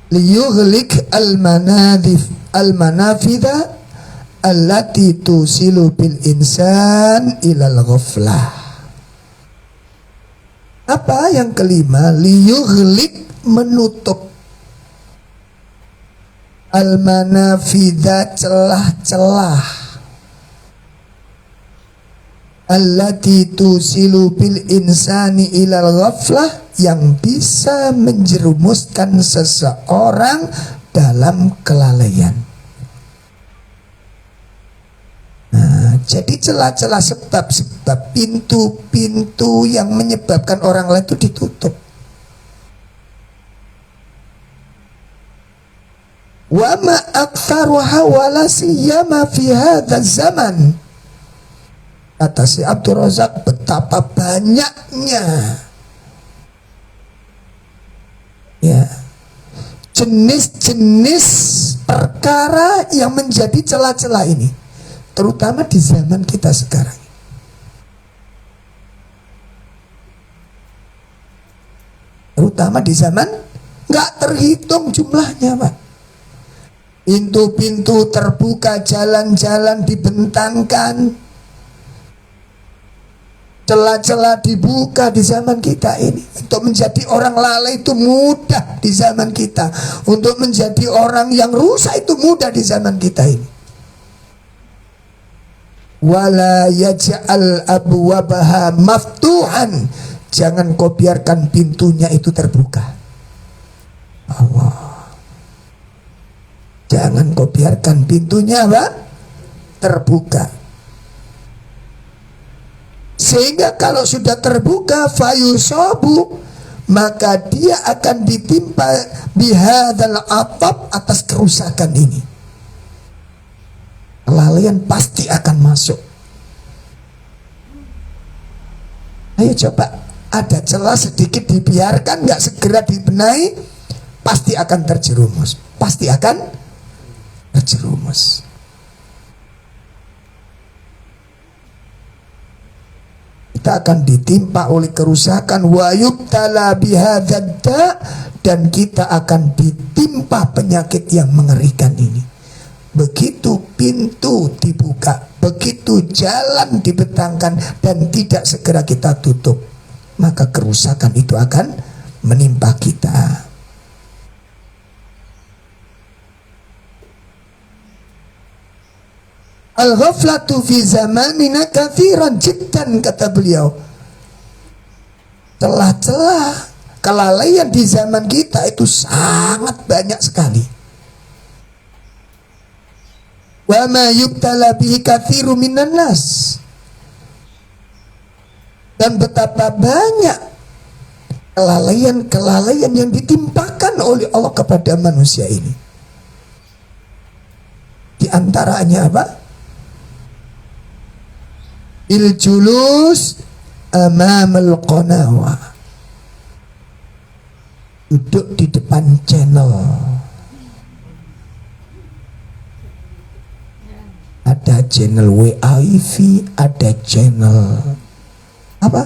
liyughlik al-manafidha allati tusilu bil insan ilal ghaflah. Apa yang kelima? Liyughlik, menutup, al-manafidha, celah-celah, allati tusilu bil insani ilal ghaflah, yang bisa menjerumuskan seseorang dalam kelalaian. Nah, jadi celah-celah, sebab-sebab, pintu-pintu yang menyebabkan orang lain itu ditutup. Wa ma aktsaruha wala siyama fi hadzal zaman. Kata si Abdul Razak, betapa banyaknya ya jenis-jenis perkara yang menjadi celah-celah ini, terutama di zaman kita sekarang. Terutama di zaman nggak terhitung jumlahnya, Pak. Pintu-pintu terbuka, jalan-jalan dibentangkan, celah-celah dibuka di zaman kita ini. Untuk menjadi orang lalai itu mudah di zaman kita. Untuk menjadi orang yang rusak itu mudah di zaman kita ini. Wala yaj'al abwabaha maftuhan. Jangan kau biarkan pintunya itu terbuka. Allah. Jangan kau biarkan pintunya apa? Terbuka. Sehingga kalau sudah terbuka fayusobu, maka dia akan ditimpa bihadal atap, atas kerusakan ini. Kelalaian pasti akan masuk. Ayo coba, ada celah sedikit dibiarkan, nggak segera dibenahi, pasti akan terjerumus. Pasti akan terjerumus. Kita akan ditimpa oleh kerusakan, wa yubtala bihadzadda, dan kita akan ditimpa penyakit yang mengerikan ini. Begitu pintu dibuka, begitu jalan dibentangkan dan tidak segera kita tutup, maka kerusakan itu akan menimpa kita. Al-ghaflatu fi zamanina katsiran jiddan, kata beliau. Celah-celah kelalaian di zaman kita itu sangat banyak sekali. Wa ma yubtala bihi katsiru minan nas. Dan betapa banyak kelalaian yang ditimpakan oleh Allah kepada manusia ini. Di antaranya apa? Il-julus amamal qanawa. Duduk di depan channel. Ada channel WIV, ada channel apa?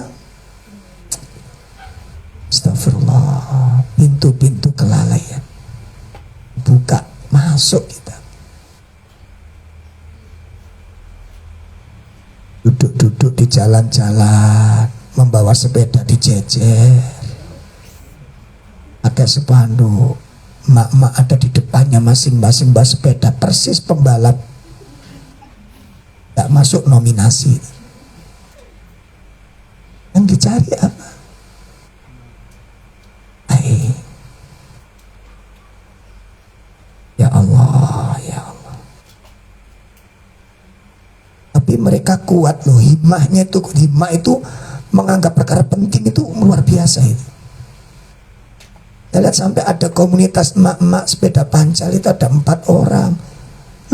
Astagfirullah, pintu-pintu kelalaian. Buka, masuk kita. Duduk-duduk di jalan-jalan, membawa sepeda dijejer. Ada spanduk, mak-mak ada di depannya masing-masing bawa sepeda, persis pembalap. Gak masuk nominasi. Yang dicari apa? Ya Allah, ya Allah. Tapi mereka kuat loh, himmahnya itu, himmah itu menganggap perkara penting itu luar biasa itu. Saya lihat sampai ada komunitas emak-emak sepeda pancal itu ada 4 orang.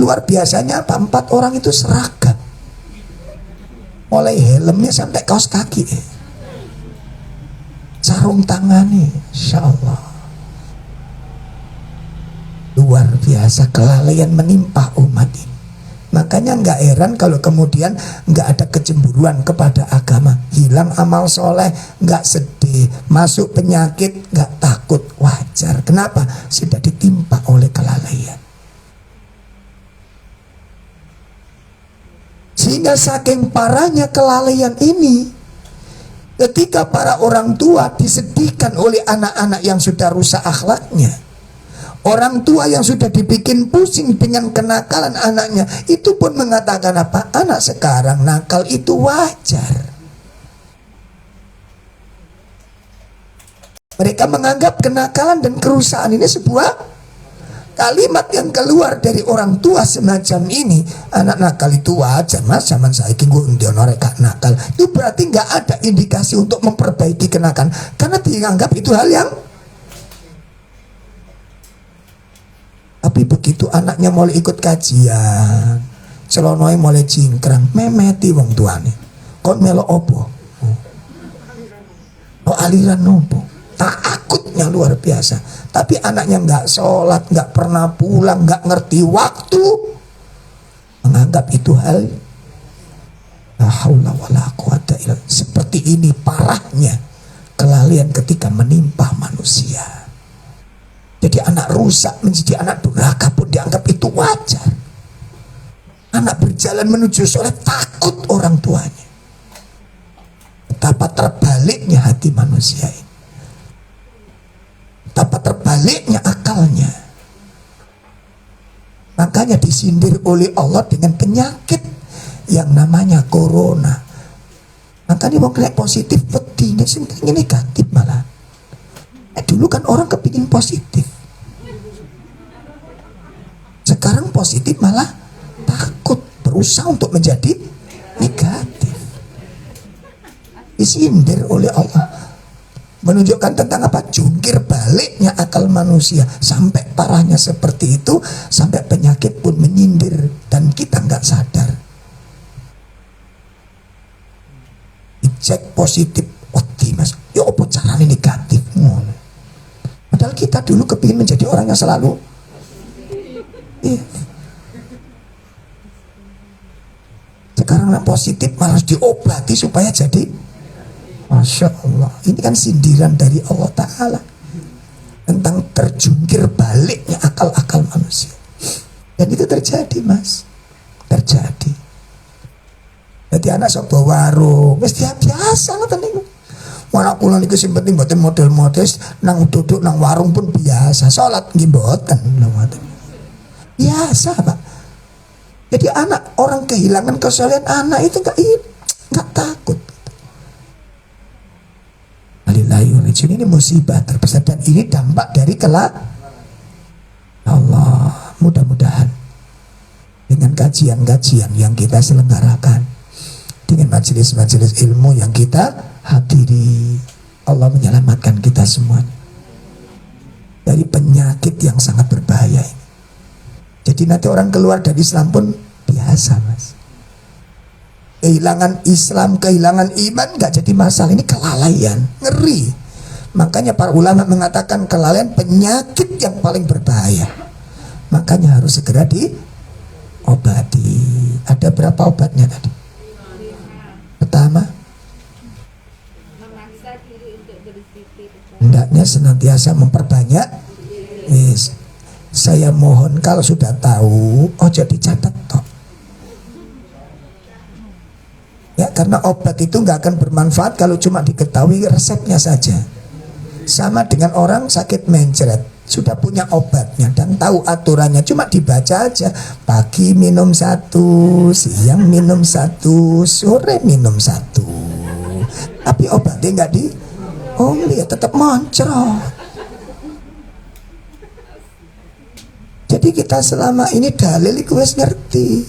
Luar biasanya apa? 4 orang itu seragam. Mulai helmnya sampai kaos kaki, sarung tangannya, Insya Allah. Luar biasa kelalaian menimpa umat ini. Makanya nggak heran kalau kemudian nggak ada kecemburuan kepada agama, hilang amal soleh, nggak sedih, masuk penyakit, nggak takut, wajar. Kenapa? Sudah ditimpa oleh kelalaian. Sehingga saking parahnya kelalaian ini, ketika para orang tua disedihkan oleh anak-anak yang sudah rusak akhlaknya, orang tua yang sudah dibikin pusing dengan kenakalan anaknya, itu pun mengatakan apa? Anak sekarang nakal itu wajar. Mereka menganggap kenakalan dan kerusakan ini sebuah kalimat yang keluar dari orang tua semacam ini. Anak nakal itu wajar mas, zaman saya gue reka nakal. Itu berarti nggak ada indikasi untuk memperbaiki kenakalan, karena dianggap itu hal yang. Tapi begitu anaknya mulai ikut kajian, celonoi mulai cingkrang, memeti wong tuane. Kon melo opo? Oh aliran nopo? Takutnya luar biasa. Tapi anaknya nggak sholat, nggak pernah pulang, nggak ngerti waktu, menganggap itu hal la haula wala quwata illa billah. Seperti ini parahnya kelalaian ketika menimpa manusia. Jadi anak rusak menjadi anak durhaka pun dianggap itu wajar. Anak berjalan menuju sholat takut orang tuanya. Betapa terbaliknya hati manusia ini. Betapa terbaliknya akalnya. Makanya disindir oleh Allah dengan penyakit yang namanya corona. Makanya mau kelihatan positif, petinya ini negatif malah. Dulu kan orang kepingin positif, sekarang positif malah takut, berusaha untuk menjadi negatif. Disindir oleh Allah, menunjukkan tentang apa? Jungkir baliknya akal manusia. Sampai parahnya seperti itu, sampai penyakit pun menyindir dan kita nggak sadar. Dicek positif, mas, ya apa caranya negatif? Padahal kita dulu kepingin menjadi orang yang selalu sekarang positif malah diobati supaya jadi. Masya Allah, ini kan sindiran dari Allah Ta'ala tentang terjungkir baliknya akal-akal manusia. Dan itu terjadi mas, terjadi. Jadi anak sok bawa warung, mesti biasa lah tadi. Mana kula niku sing penting mboten model-model nang duduk nang warung pun biasa, salat nggih mboten. Biasa Pak. Jadi anak orang kehilangan kesolehan anak itu enggak takut. Alilahi ini musibah terbesar dan ini dampak dari Allah. Mudah-mudahan dengan kajian-kajian yang kita selenggarakan, dengan majelis-majelis ilmu yang kita hadiri. Allah menyelamatkan kita semua dari penyakit yang sangat berbahaya ini. Jadi nanti orang keluar dari Islam pun biasa, Mas. Kehilangan Islam, kehilangan iman gak jadi masalah. Ini kelalaian, ngeri. Makanya para ulama mengatakan kelalaian penyakit yang paling berbahaya. Makanya harus segera diobati. Ada berapa obatnya tadi? Pertama, memaksa diri untuk berzikir. hendaknya senantiasa memperbanyak. Yes. Saya mohon kalau sudah tahu, ojo dicatat toh. Ya, karena obat itu nggak akan bermanfaat kalau cuma diketahui resepnya saja. Sama dengan orang sakit mencret, sudah punya obatnya dan tahu aturannya, cuma dibaca aja. Pagi minum 1, siang minum 1, sore minum 1. Tapi obatnya nggak ya tetap moncrot. Jadi kita selama ini dalil iku wis ngerti,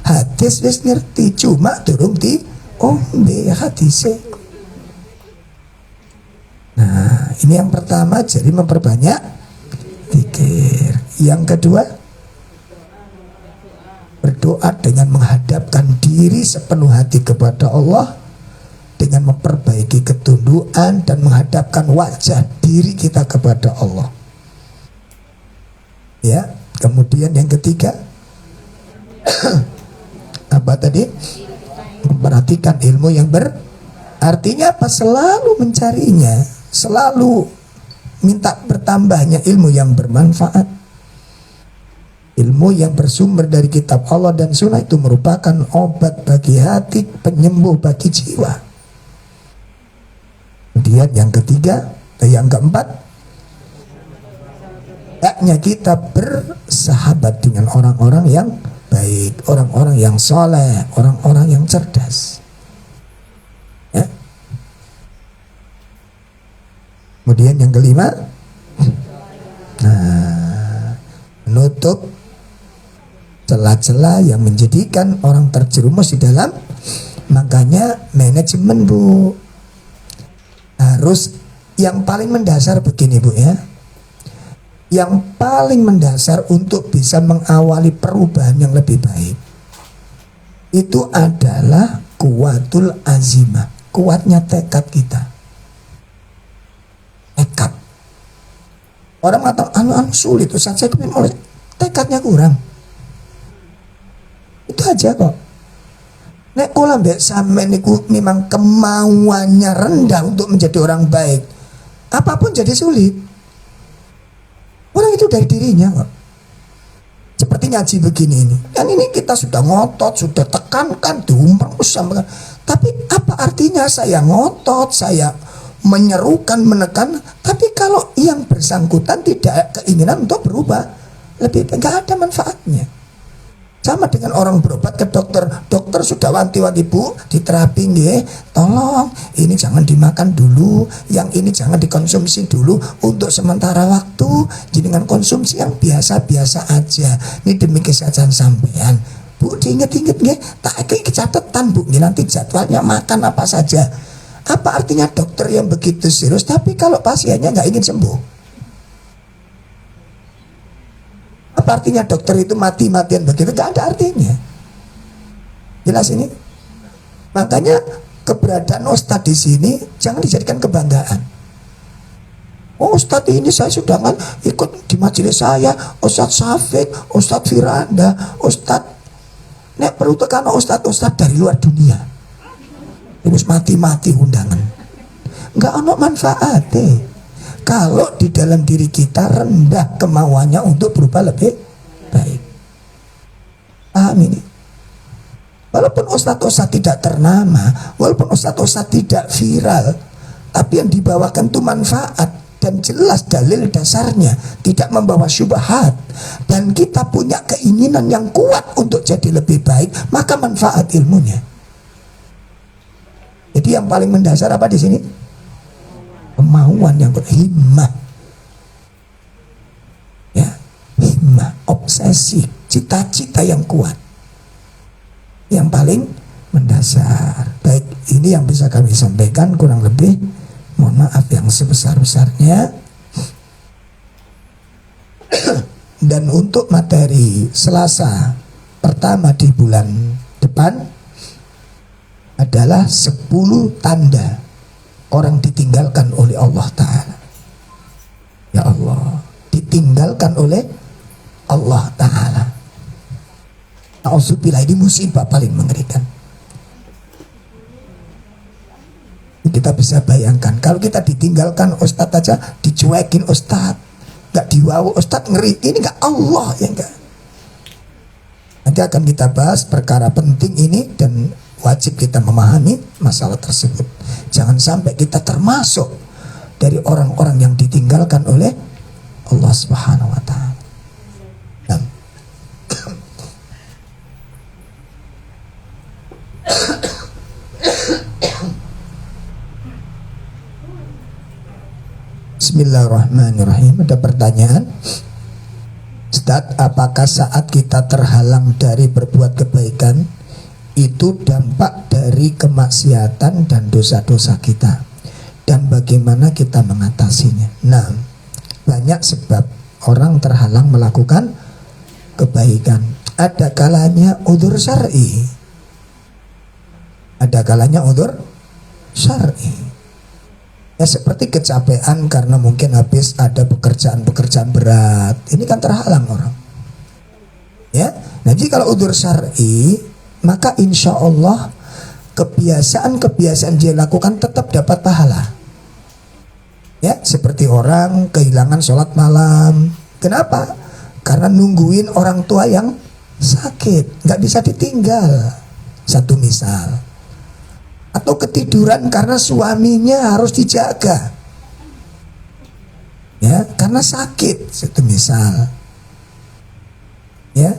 hadis wis ngerti, cuma durung diombe hadise. Nah, ini yang pertama, jadi memperbanyak zikir. Yang kedua, berdoa dengan menghadapkan diri sepenuh hati kepada Allah, dengan memperbaiki ketundukan dan menghadapkan wajah diri kita kepada Allah. Ya, kemudian yang ketiga apa tadi? Memperhatikan ilmu yang artinya apa? Selalu mencarinya, selalu minta bertambahnya ilmu yang bermanfaat. Ilmu yang bersumber dari kitab Allah dan sunnah itu merupakan obat bagi hati, penyembuh bagi jiwa. Kemudian yang ketiga, yang keempat, hendaknya kita bersahabat dengan orang-orang yang baik, orang-orang yang soleh, orang-orang yang cerdas. Ya. Kemudian yang kelima, menutup celah-celah yang menjadikan orang terjerumus di dalam. Makanya manajemen, Bu, harus yang paling mendasar begini, Bu, ya. Yang paling mendasar untuk bisa mengawali perubahan yang lebih baik itu adalah kuwatul azimah, kuatnya tekad kita. Tekad. Orang mengatakan anu sulit, Ustaz, saya mulai tekadnya kurang. Itu aja kok. Nek kula mbek sampean niku memang kemauannya rendah untuk menjadi orang baik, apapun jadi sulit. Orang itu dari dirinya kok. Seperti ngaji begini ini. Kan ini kita sudah ngotot, sudah tekankan, diumpan, sampaikan. Tapi apa artinya saya ngotot, saya menyerukan, menekan, tapi kalau yang bersangkutan tidak keinginan untuk berubah, lebih nggak ada manfaatnya. Sama dengan orang berobat ke dokter, dokter sudah wanti-wanti, Bu, diterapi nggih, tolong ini jangan dimakan dulu, yang ini jangan dikonsumsi dulu untuk sementara waktu, dengan konsumsi yang biasa-biasa aja. Ini demi kesehatan sampean, Bu, diinget-inget nggih, tak iki catatan, Bu, nggih, nanti jadwalnya makan apa saja. Apa artinya dokter yang begitu serius tapi kalau pasiennya nggak ingin sembuh? Apa artinya dokter itu mati-matian begitu? Gak ada artinya. Jelas ini? Makanya keberadaan Ustadz di sini jangan dijadikan kebanggaan. Oh, Ustadz ini saya sudah kan ikut di majelis saya, Ustadz Syafiq, Ustadz Firanda, Ustadz nek perlu tekan Ustadz dari luar dunia. Terus mati-mati undangan. Gak ada manfaatnya. Kalau di dalam diri kita rendah kemauannya untuk berubah lebih baik. Paham ini? Walaupun ustadz-ustadz tidak ternama, walaupun ustadz-ustadz tidak viral, tapi yang dibawakan itu manfaat dan jelas dalil dasarnya, tidak membawa syubhat, dan kita punya keinginan yang kuat untuk jadi lebih baik, maka manfaat ilmunya. Jadi yang paling mendasar apa di sini? Kemauan yang himmah, ya, himmah, obsesi, cita-cita yang kuat. yang paling mendasar. Baik, ini yang bisa kami sampaikan, kurang lebih mohon maaf yang sebesar-besarnya. Dan untuk materi Selasa pertama di bulan depan adalah 10 tanda orang ditinggalkan oleh Allah Ta'ala. Ya Allah, ditinggalkan oleh Allah Ta'ala. Na'udzubillah, ini musibah paling mengerikan. Kita bisa bayangkan kalau kita ditinggalkan Ustadz aja, dicuekin Ustadz, gak diwawu Ustadz, ngeri. Ini gak Allah ya enggak. Nanti akan kita bahas perkara penting ini dan wajib kita memahami masalah tersebut. Jangan sampai kita termasuk dari orang-orang yang ditinggalkan oleh Allah Subhanahu wa Ta'ala. Nah. Bismillahirrahmanirrahim. Ada pertanyaan, Ustaz, apakah saat kita terhalang dari berbuat kebaikan itu dampak dari kemaksiatan dan dosa-dosa kita, dan bagaimana kita mengatasinya? Nah, banyak sebab orang terhalang melakukan kebaikan. Ada kalanya udzur syar'i, ada kalanya udzur syar'i. Ya seperti kecapean karena mungkin habis ada pekerjaan berat. Ini kan terhalang orang. Ya, nah jadi kalau udzur syar'i, maka insya Allah kebiasaan dia lakukan tetap dapat pahala. Ya, seperti orang kehilangan sholat malam. Kenapa? Karena nungguin orang tua yang sakit, nggak bisa ditinggal. Satu misal. Atau ketiduran karena suaminya harus dijaga, ya, karena sakit, itu misal, ya.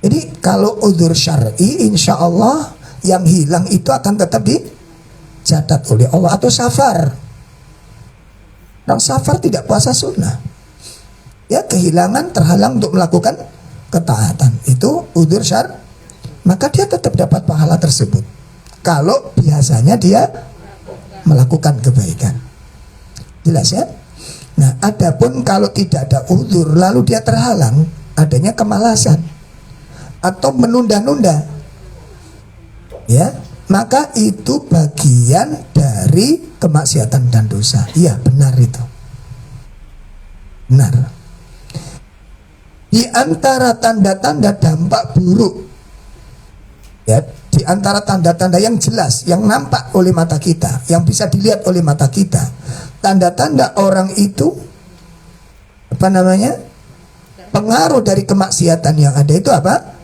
Jadi kalau udzur syar'i, insya Allah yang hilang itu akan tetap dicatat oleh Allah. Atau safar, orang safar tidak puasa sunnah, ya, kehilangan, terhalang untuk melakukan ketaatan, itu udzur syar'i, maka dia tetap dapat pahala tersebut kalau biasanya dia melakukan kebaikan. Jelas ya? Nah, adapun kalau tidak ada udzur lalu dia terhalang, adanya kemalasan atau menunda-nunda, ya, maka itu bagian dari kemaksiatan dan dosa. Iya, benar itu. Benar. Di antara tanda-tanda dampak buruk, ya, di antara tanda-tanda yang jelas, yang nampak oleh mata kita, yang bisa dilihat oleh mata kita, tanda-tanda orang itu apa namanya, pengaruh dari kemaksiatan yang ada itu apa?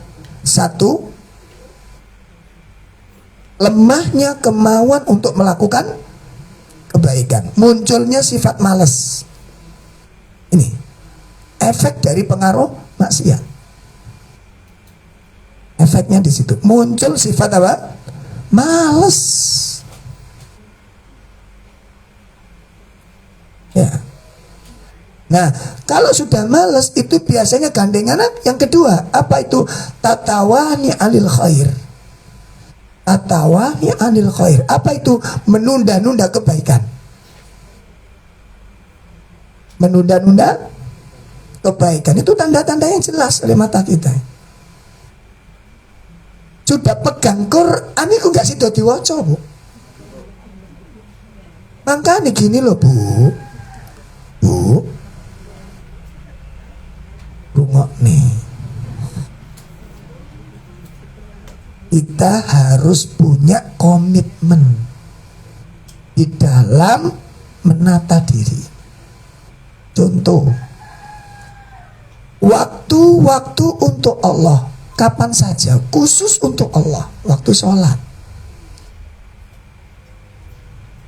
Satu, lemahnya kemauan untuk melakukan kebaikan, munculnya sifat malas. Ini efek dari pengaruh maksiat. Efeknya di situ, muncul sifat apa? Males. Ya. Nah, kalau sudah males itu biasanya gandengan yang kedua, apa itu? Tatawani anil khair. Tatawani anil khair. Apa itu? Menunda-nunda kebaikan. Menunda-nunda kebaikan itu tanda-tanda yang jelas oleh mata kita. Sudah pegang Quran itu gak sido diwaca, Bu. Makanya gini loh, Bu. Rungok nih. Kita harus punya komitmen di dalam menata diri. Contoh, waktu-waktu untuk Allah. Kapan saja, khusus untuk Allah, waktu sholat.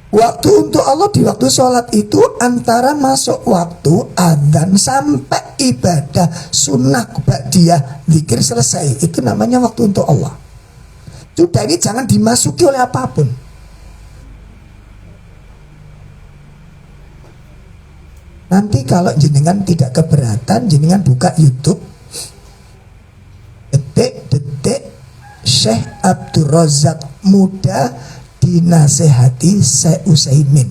Waktu untuk Allah di waktu sholat itu antara masuk waktu adzan sampai ibadah sunnah ba'diyah zikir selesai, itu namanya waktu untuk Allah. Sudah, ini jangan dimasuki oleh apapun. Nanti kalau jenengan tidak keberatan, jenengan buka YouTube, detik-detik Syekh Abdul Razak muda dinasehati Syekh Utsaimin.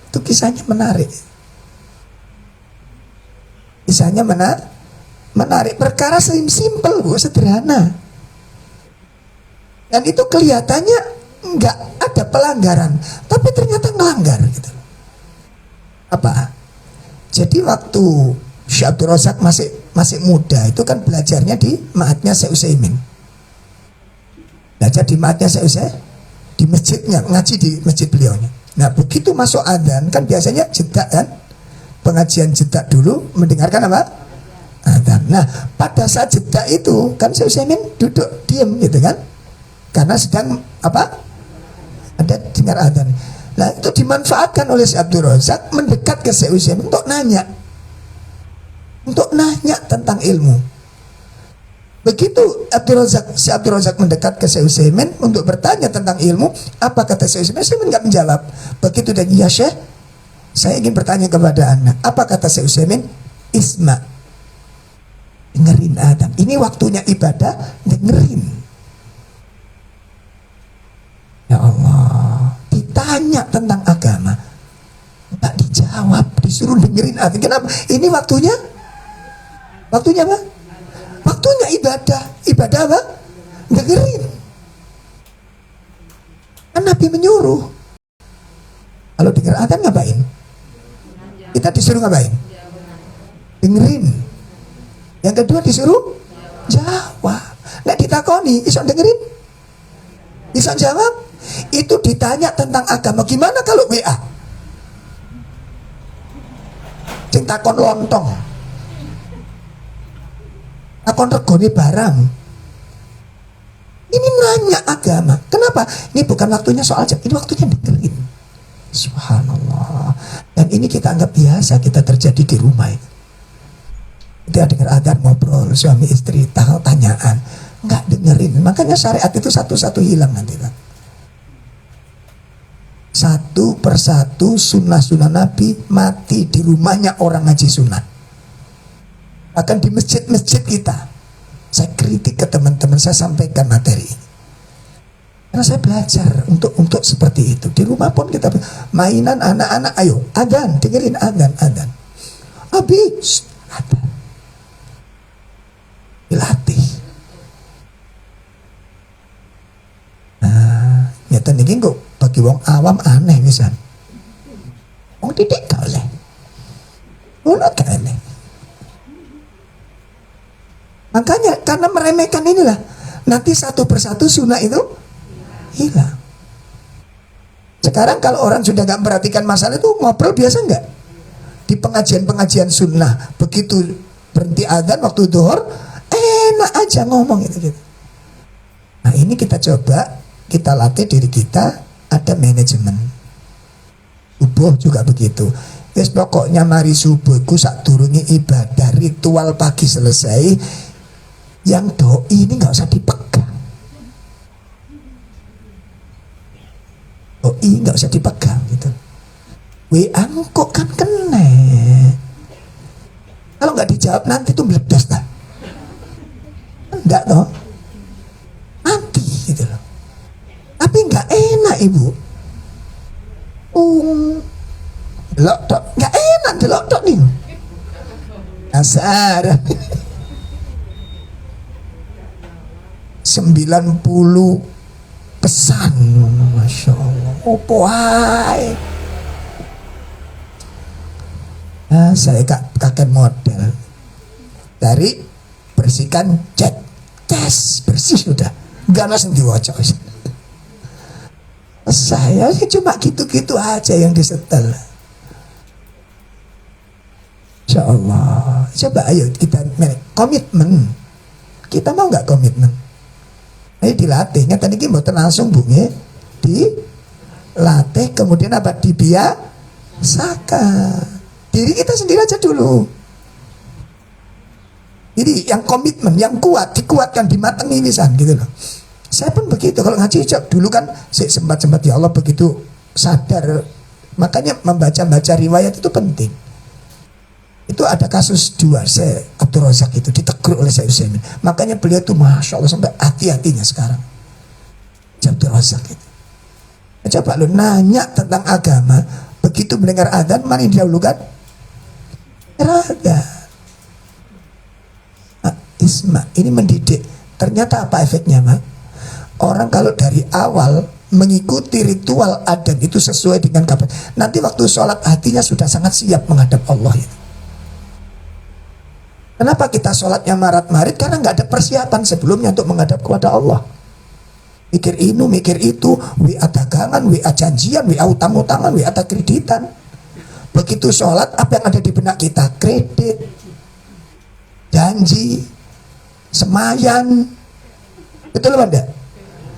Itu kisahnya menarik. Kisahnya menarik. Perkara simpel Bu, sederhana. Dan itu kelihatannya nggak ada pelanggaran, tapi ternyata ngelanggar gitu. Apa? Jadi waktu Syekh Abdul Razak masih muda, itu kan belajarnya di ma'hadnya Syekh Utsaimin. Belajar di ma'hadnya Syekh Utsaimin, di masjidnya, ngaji di masjid beliaunya. Nah begitu masuk adzan kan biasanya jeda kan, pengajian jeda dulu, mendengarkan apa? Adzan. Nah pada saat jeda itu kan Syekh Utsaimin duduk diam gitu kan, karena sedang apa? Ada dengar adzan. Nah itu dimanfaatkan oleh Syekh Abdul Razak mendekat ke Syekh Utsaimin untuk nanya tentang ilmu. Begitu Syekh Abdul Razak mendekat ke Syekh Utsaimin untuk bertanya tentang ilmu, apa kata Syekh Utsaimin? Syekh nggak menjawab. Begitu dan ya Syekh, saya ingin bertanya kepada Anda. Apa kata Syekh Utsaimin? Isma, dengerin Adam. Ini waktunya ibadah, dengerin. Ya Allah, ditanya tentang agama, nggak dijawab, disuruh dengerin Adam. Kenapa? Ini waktunya apa? Waktunya ibadah apa? Dengerin. Kan Nabi menyuruh. Kalau dengar adzan ngapain? Kita disuruh ngapain? Dengerin. Yang kedua disuruh jawab. Nek ditakoni, iso dengerin? Iso jawab? Itu ditanya tentang agama. Gimana kalau WA? Sing takon lontong, takon regone barang. Ini nanya agama. Kenapa? Ini bukan waktunya soal jam, ini waktunya dengerin. Subhanallah. Dan ini kita anggap biasa, kita terjadi di rumah itu. Kita dengar adzan, ngobrol suami istri, tanyaan, nggak dengerin. Makanya syariat itu satu-satu hilang nanti kan. Satu persatu sunnah-sunnah Nabi mati di rumahnya orang ngaji sunnah. Akan di masjid-masjid kita. Saya kritik ke teman-teman, saya sampaikan materi ini. Karena saya belajar untuk seperti itu. Di rumah pun kita mainan anak-anak, ayo adzan, dengerin adzan. Habis adzan. Dilatih. Nah, nyata niki kok bagi wong awam aneh misal. Wong titik gak oleh. Ngono gak aneh. Makanya karena meremehkan inilah, nanti satu persatu sunnah itu hilang. Sekarang kalau orang sudah gak memperhatikan masalah itu, ngobrol biasa nggak? Di pengajian-pengajian sunnah, begitu berhenti adzan waktu zuhur, enak aja ngomong gitu. Nah ini kita coba, kita latih diri kita, ada manajemen. Subuh juga begitu. Wis pokoknya mari subuhku sak durunge ibadah ritual pagi selesai, yang doi ini nggak usah dipegang. Doi nggak usah dipegang gitu. WA kok kan kena. Kalau nggak dijawab nanti tuh meledos lah. Enggak toh? Nanti gitu loh. Tapi nggak enak ibu. Delok tok, nggak enak delok tok nih. Asar. 90 pesan, Masya Allah. Opo hai. Nah, saya kakek model dari bersihkan chat, tes bersih sudah, nggak langsung diwaca. Saya cuma gitu-gitu aja yang disetel. Insya Allah. Coba ayo kita komitmen. Kita mau nggak komitmen? Ayo dilatihnya tadi kita mboten langsung bunyi, dilatih kemudian apa? Dibiasakan. Diri kita sendiri aja dulu. Jadi yang komitmen, yang kuat, dikuatkan, dimatengi misalnya gitu loh. Saya pun begitu kalau ngaji dulu kan sempat ya Allah begitu sadar. Makanya membaca riwayat itu penting. Itu ada kasus dua, saya Abdul Razak itu ditegur oleh Syekh Utsaimin. Makanya beliau tuh Masya Allah sampai hati-hatinya sekarang. Abdul Razak itu. Coba lu nanya tentang agama, begitu mendengar adzan mana yang didahulukan? Raga. Isma, ini mendidik. Ternyata apa efeknya, Mak? Orang kalau dari awal mengikuti ritual adzan itu sesuai dengan kapan. Nanti waktu sholat hatinya sudah sangat siap menghadap Allah itu. Kenapa kita sholatnya marat-marit? Karena nggak ada persiapan sebelumnya untuk menghadap kepada Allah. Mikir ini, mikir itu, WA dagangan, WA janjian, WA utang-utangan, WA kreditan. Begitu sholat, apa yang ada di benak kita? Kredit, janji, semayan. Betul apa enggak?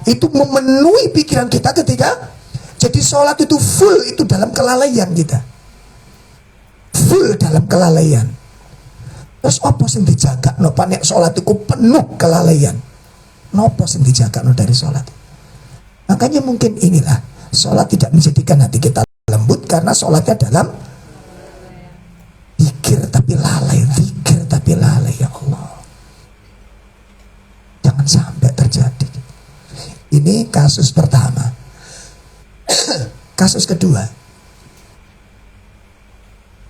Itu memenuhi pikiran kita ketika jadi sholat itu full, itu dalam kelalaian kita. Full dalam kelalaian. Terus apa sing dijaga no panek sholat itu penuh kelalaian. Nopo sing dijaga no dari sholat. Makanya mungkin inilah sholat tidak menjadikan hati kita lembut karena sholatnya dalam zikir tapi lalai, zikir tapi lalai. Ya Allah, jangan sampai terjadi. Ini kasus pertama. Kasus kedua,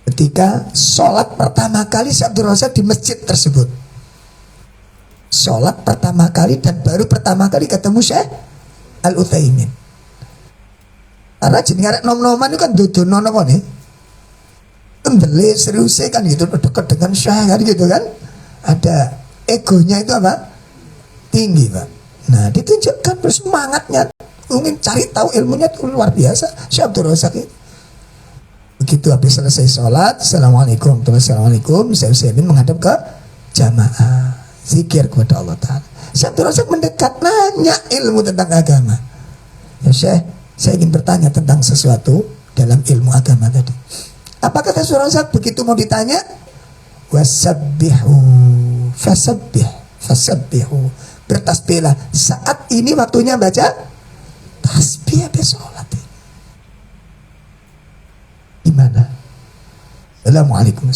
ketika sholat pertama kali Syekh Abdul Razak di masjid tersebut. Sholat pertama kali dan baru pertama kali ketemu Syekh Al-Utsaimin. Karena jenenge nom-noman itu kan dodono apa nih? Tendele serius kan gitu, dekat dengan Syekh kan gitu kan. Ada egonya itu apa? Tinggi, Pak. Nah, ditunjukkan bersemangatnya ingin cari tahu ilmunya itu luar biasa Syekh Abdul Razak itu. Begitu habis selesai sholat, Assalamualaikum, Assalamualaikum, Syekh Utsaimin menghadap ke jamaah, zikir kepada Allah Ta'ala. Syekh Abdul Razak mendekat, nanya ilmu tentang agama. Ya Syekh, saya ingin bertanya tentang sesuatu dalam ilmu agama tadi. Apa kata Syekh Abdul Razak begitu mau ditanya? Wasabbihu, fasabbihu, bertasbihlah. Saat ini waktunya baca tasbih habis sholat. Gimana? Assalamualaikum.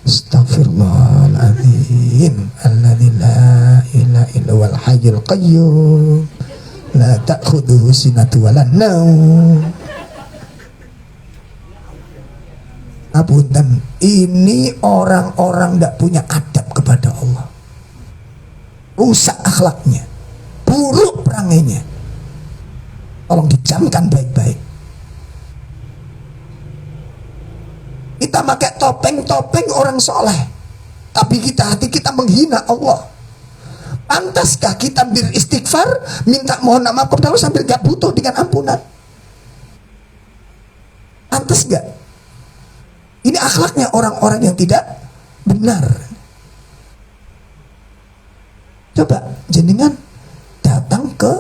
Astaghfirullahaladzim alladzi la ilaha illa huwal hayyul qayyum la ta'khudhuhu sinatun wa la naum. Apunten, ini orang-orang tidak punya adab kepada Allah, rusak akhlaknya, buruk perangainya. Tolong dijamkan baik-baik. Kita pakai topeng-topeng orang soleh, tapi hati kita menghina Allah. Pantaskah kita beristighfar, minta mohon maaf kepada Allah sambil gak butuh dengan ampunan? Pantas gak? Ini akhlaknya orang-orang yang tidak benar. Coba jenengan datang ke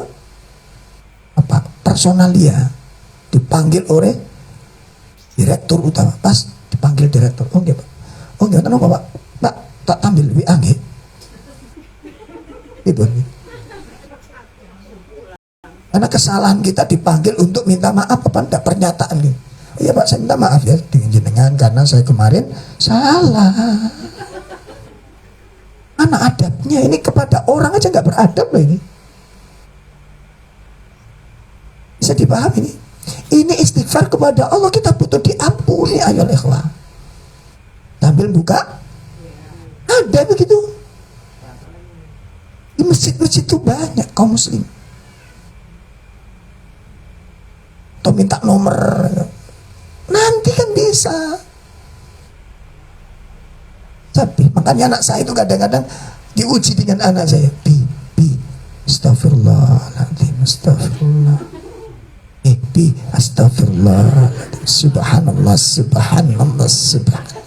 apa personalia, dipanggil oleh direktur utama, pas dipanggil direktur, oh enggak Pak, oh enggak, kenapa Pak? Pak, tak tampil WA nggih. Ibu, karena kesalahan kita dipanggil untuk minta maaf apa enggak, pernyataan gitu. Iya Pak, saya minta maaf ya dengan jenengan karena saya kemarin salah. Mana adabnya ini, kepada orang aja nggak beradab loh ini. Bisa dipahami ini? Ini istighfar kepada Allah, kita butuh diampuni. Ayo ikhwah, sambil buka ada begitu. Di masjid-masjid itu banyak kaum muslim. Atau minta nomor, nanti kan bisa. Tapi makanya anak saya itu kadang-kadang diuji dengan anak saya. Bi, astagfirullahaladzim, astagfirullah. Bi, astagfirullah, subhanallah, subhanallah, subhanallah.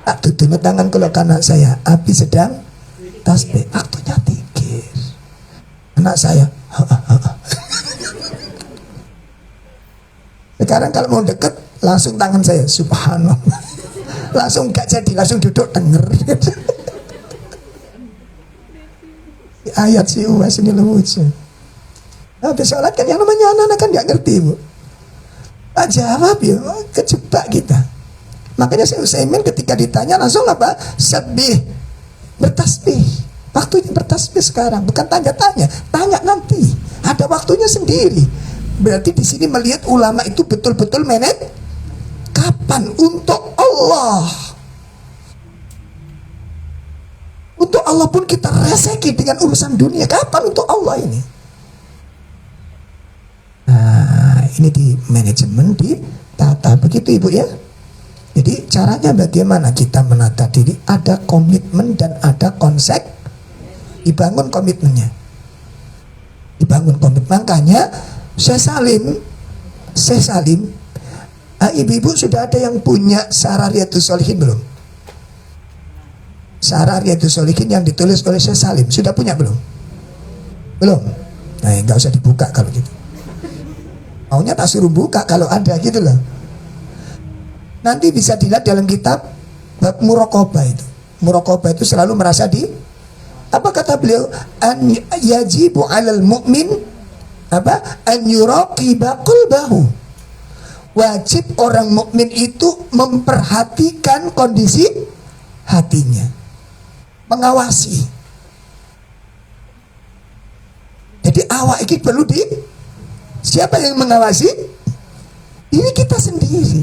Tak tutup tangan kalau anak saya, Abi sedang tasbih, waktunya tikir. Anak saya, sekarang kalau mau deket, langsung tangan saya, subhanallah. Langsung gak jadi, langsung duduk denger. Ayat si Uwas ini lucu. Habis sholat kan yang namanya anak-anak kan gak ngerti Bu. Tak jawab ya, kejebak kita. Makanya Syekh Utsaimin ketika ditanya langsung apa? Sabbih, bertasbih. Waktunya bertasbih sekarang, bukan tanya-tanya, tanya nanti. Ada waktunya sendiri. Berarti di sini melihat ulama itu betul-betul manage kapan untuk Allah. Untuk Allah pun kita reseki dengan urusan dunia. Kapan untuk Allah ini? Nah, ini di manajemen, di tata. Begitu Ibu ya. Jadi caranya bagaimana kita menata diri? Ada komitmen dan ada konsep. Dibangun komitmennya. Dibangun komitmen. Makanya Syekh Salim, ibu-ibu sudah ada yang punya Syarah Riyadhus Shalihin belum? Syarah Riyadhus Shalihin yang ditulis oleh Syekh Salim sudah punya belum? Belum? Nah, nggak usah dibuka kalau gitu. Maunya tak suruh buka kalau ada gitu loh. Nanti bisa dilihat dalam kitab bab muraqabah itu. Muraqabah itu selalu merasa di apa kata beliau? An yajibu 'alal mu'min apa? An yuraqiba qalbahu. Wajib orang mukmin itu memperhatikan kondisi hatinya. Mengawasi. Jadi awak ini perlu siapa yang mengawasi? Ini kita sendiri.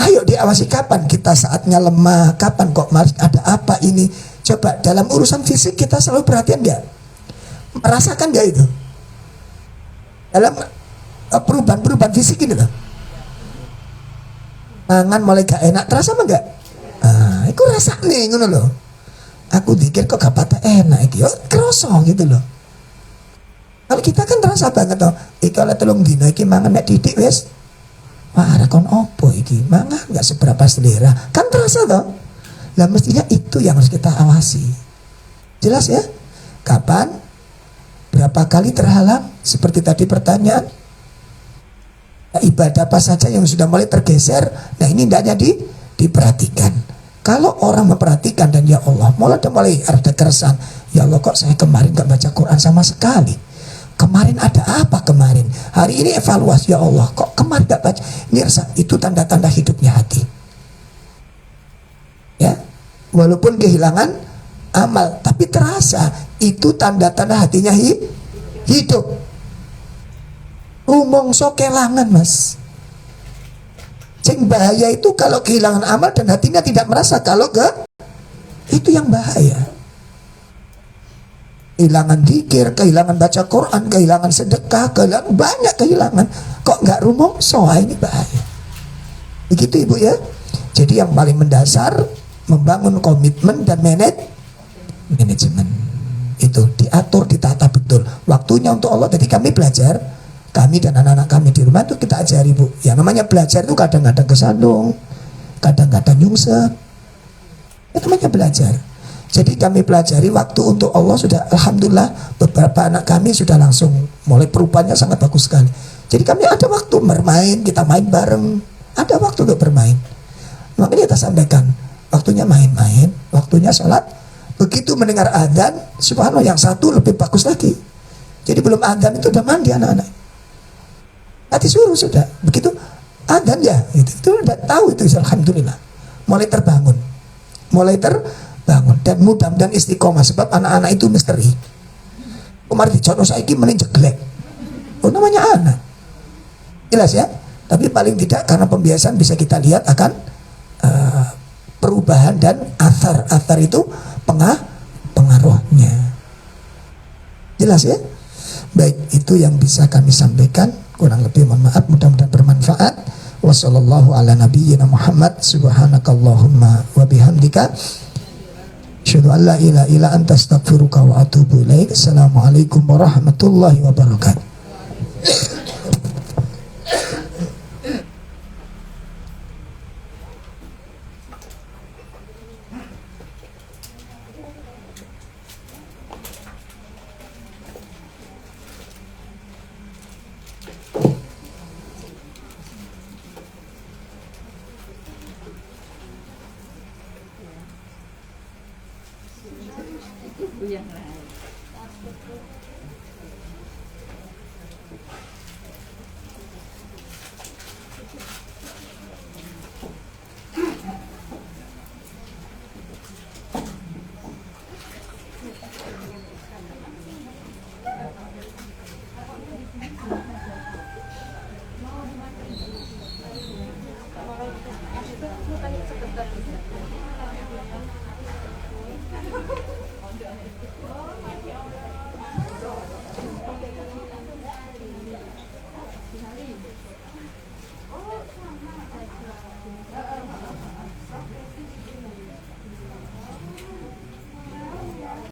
Ayo diawasi, kapan kita saatnya lemah, kapan kok ada apa ini. Coba dalam urusan fisik kita selalu perhatian gak? Merasakan gak itu? Dalam perubahan fisik ini loh. Mangan mulai gak enak, terasa apa enggak? Aku rasa nih ngono loh. Aku pikir kok gak patah enak iki, yo kerosong gitu loh. Kalau kita kan terasa banget toh. Iki oleh telung dino iki mangan nek didik wis. Wah, kon opo iki? Mangan enggak seberapa selera. Kan terasa toh. Lah mestinya itu yang harus kita awasi. Jelas ya? Kapan? Berapa kali terhalang? Seperti tadi pertanyaan. Nah, ibadah apa saja yang sudah mulai tergeser? Nah, ini hendaknya diperhatikan. Kalau orang memperhatikan dan ya Allah, mulai ada keresahan. Ya Allah, kok saya kemarin gak baca Quran sama sekali. Kemarin ada apa kemarin? Hari ini evaluasi, ya Allah, kok kemarin gak baca. Ini rasa, itu tanda-tanda hidupnya hati. Ya, walaupun kehilangan amal, tapi terasa itu tanda-tanda hatinya hidup. Rumongso kelangan mas. Sing bahaya itu kalau kehilangan amal dan hatinya tidak merasa. Kalau itu yang bahaya. Kehilangan zikir, kehilangan baca Quran, kehilangan sedekah, kehilangan banyak kehilangan. Kok nggak rumongso? Ini bahaya. Begitu Ibu ya. Jadi yang paling mendasar membangun komitmen dan manajemen itu diatur, ditata betul. Waktunya untuk Allah. Jadi kami belajar, kami dan anak-anak kami di rumah itu kita ajari Bu. Ya namanya belajar itu kadang-kadang kesandung, kadang-kadang nyungsep. Itu namanya belajar. Jadi kami pelajari waktu untuk Allah sudah, alhamdulillah beberapa anak kami sudah langsung mulai perubahannya sangat bagus sekali. Jadi kami ada waktu bermain, kita main bareng, ada waktu untuk bermain. Makanya kita sampaikan, waktunya main-main, waktunya sholat. Begitu mendengar adzan, subhanallah yang satu lebih bagus lagi. Jadi belum adzan itu udah mandi anak-anak. Nanti suruh sudah, begitu adzan ya, itu udah tahu itu, alhamdulillah. Mulai terbangun, dan mudah-mudahan istiqomah sebab anak-anak itu misteri. Kemarin dicontoh saiki mending jeglek. Oh namanya anak. Jelas ya? Tapi paling tidak karena pembiasaan bisa kita lihat akan perubahan dan athar itu pengaruhnya. Jelas ya? Baik, itu yang bisa kami sampaikan. Kurang lebih mohon maaf, mudah-mudahan bermanfaat. Wassallallahu ala nabiyyina Muhammad subhanakallahumma wa bihamdika asyhadu an la ilaha illa anta astaghfiruka wa atubu ilaik. Assalamualaikum warahmatullahi wabarakatuh. Itu yang lain.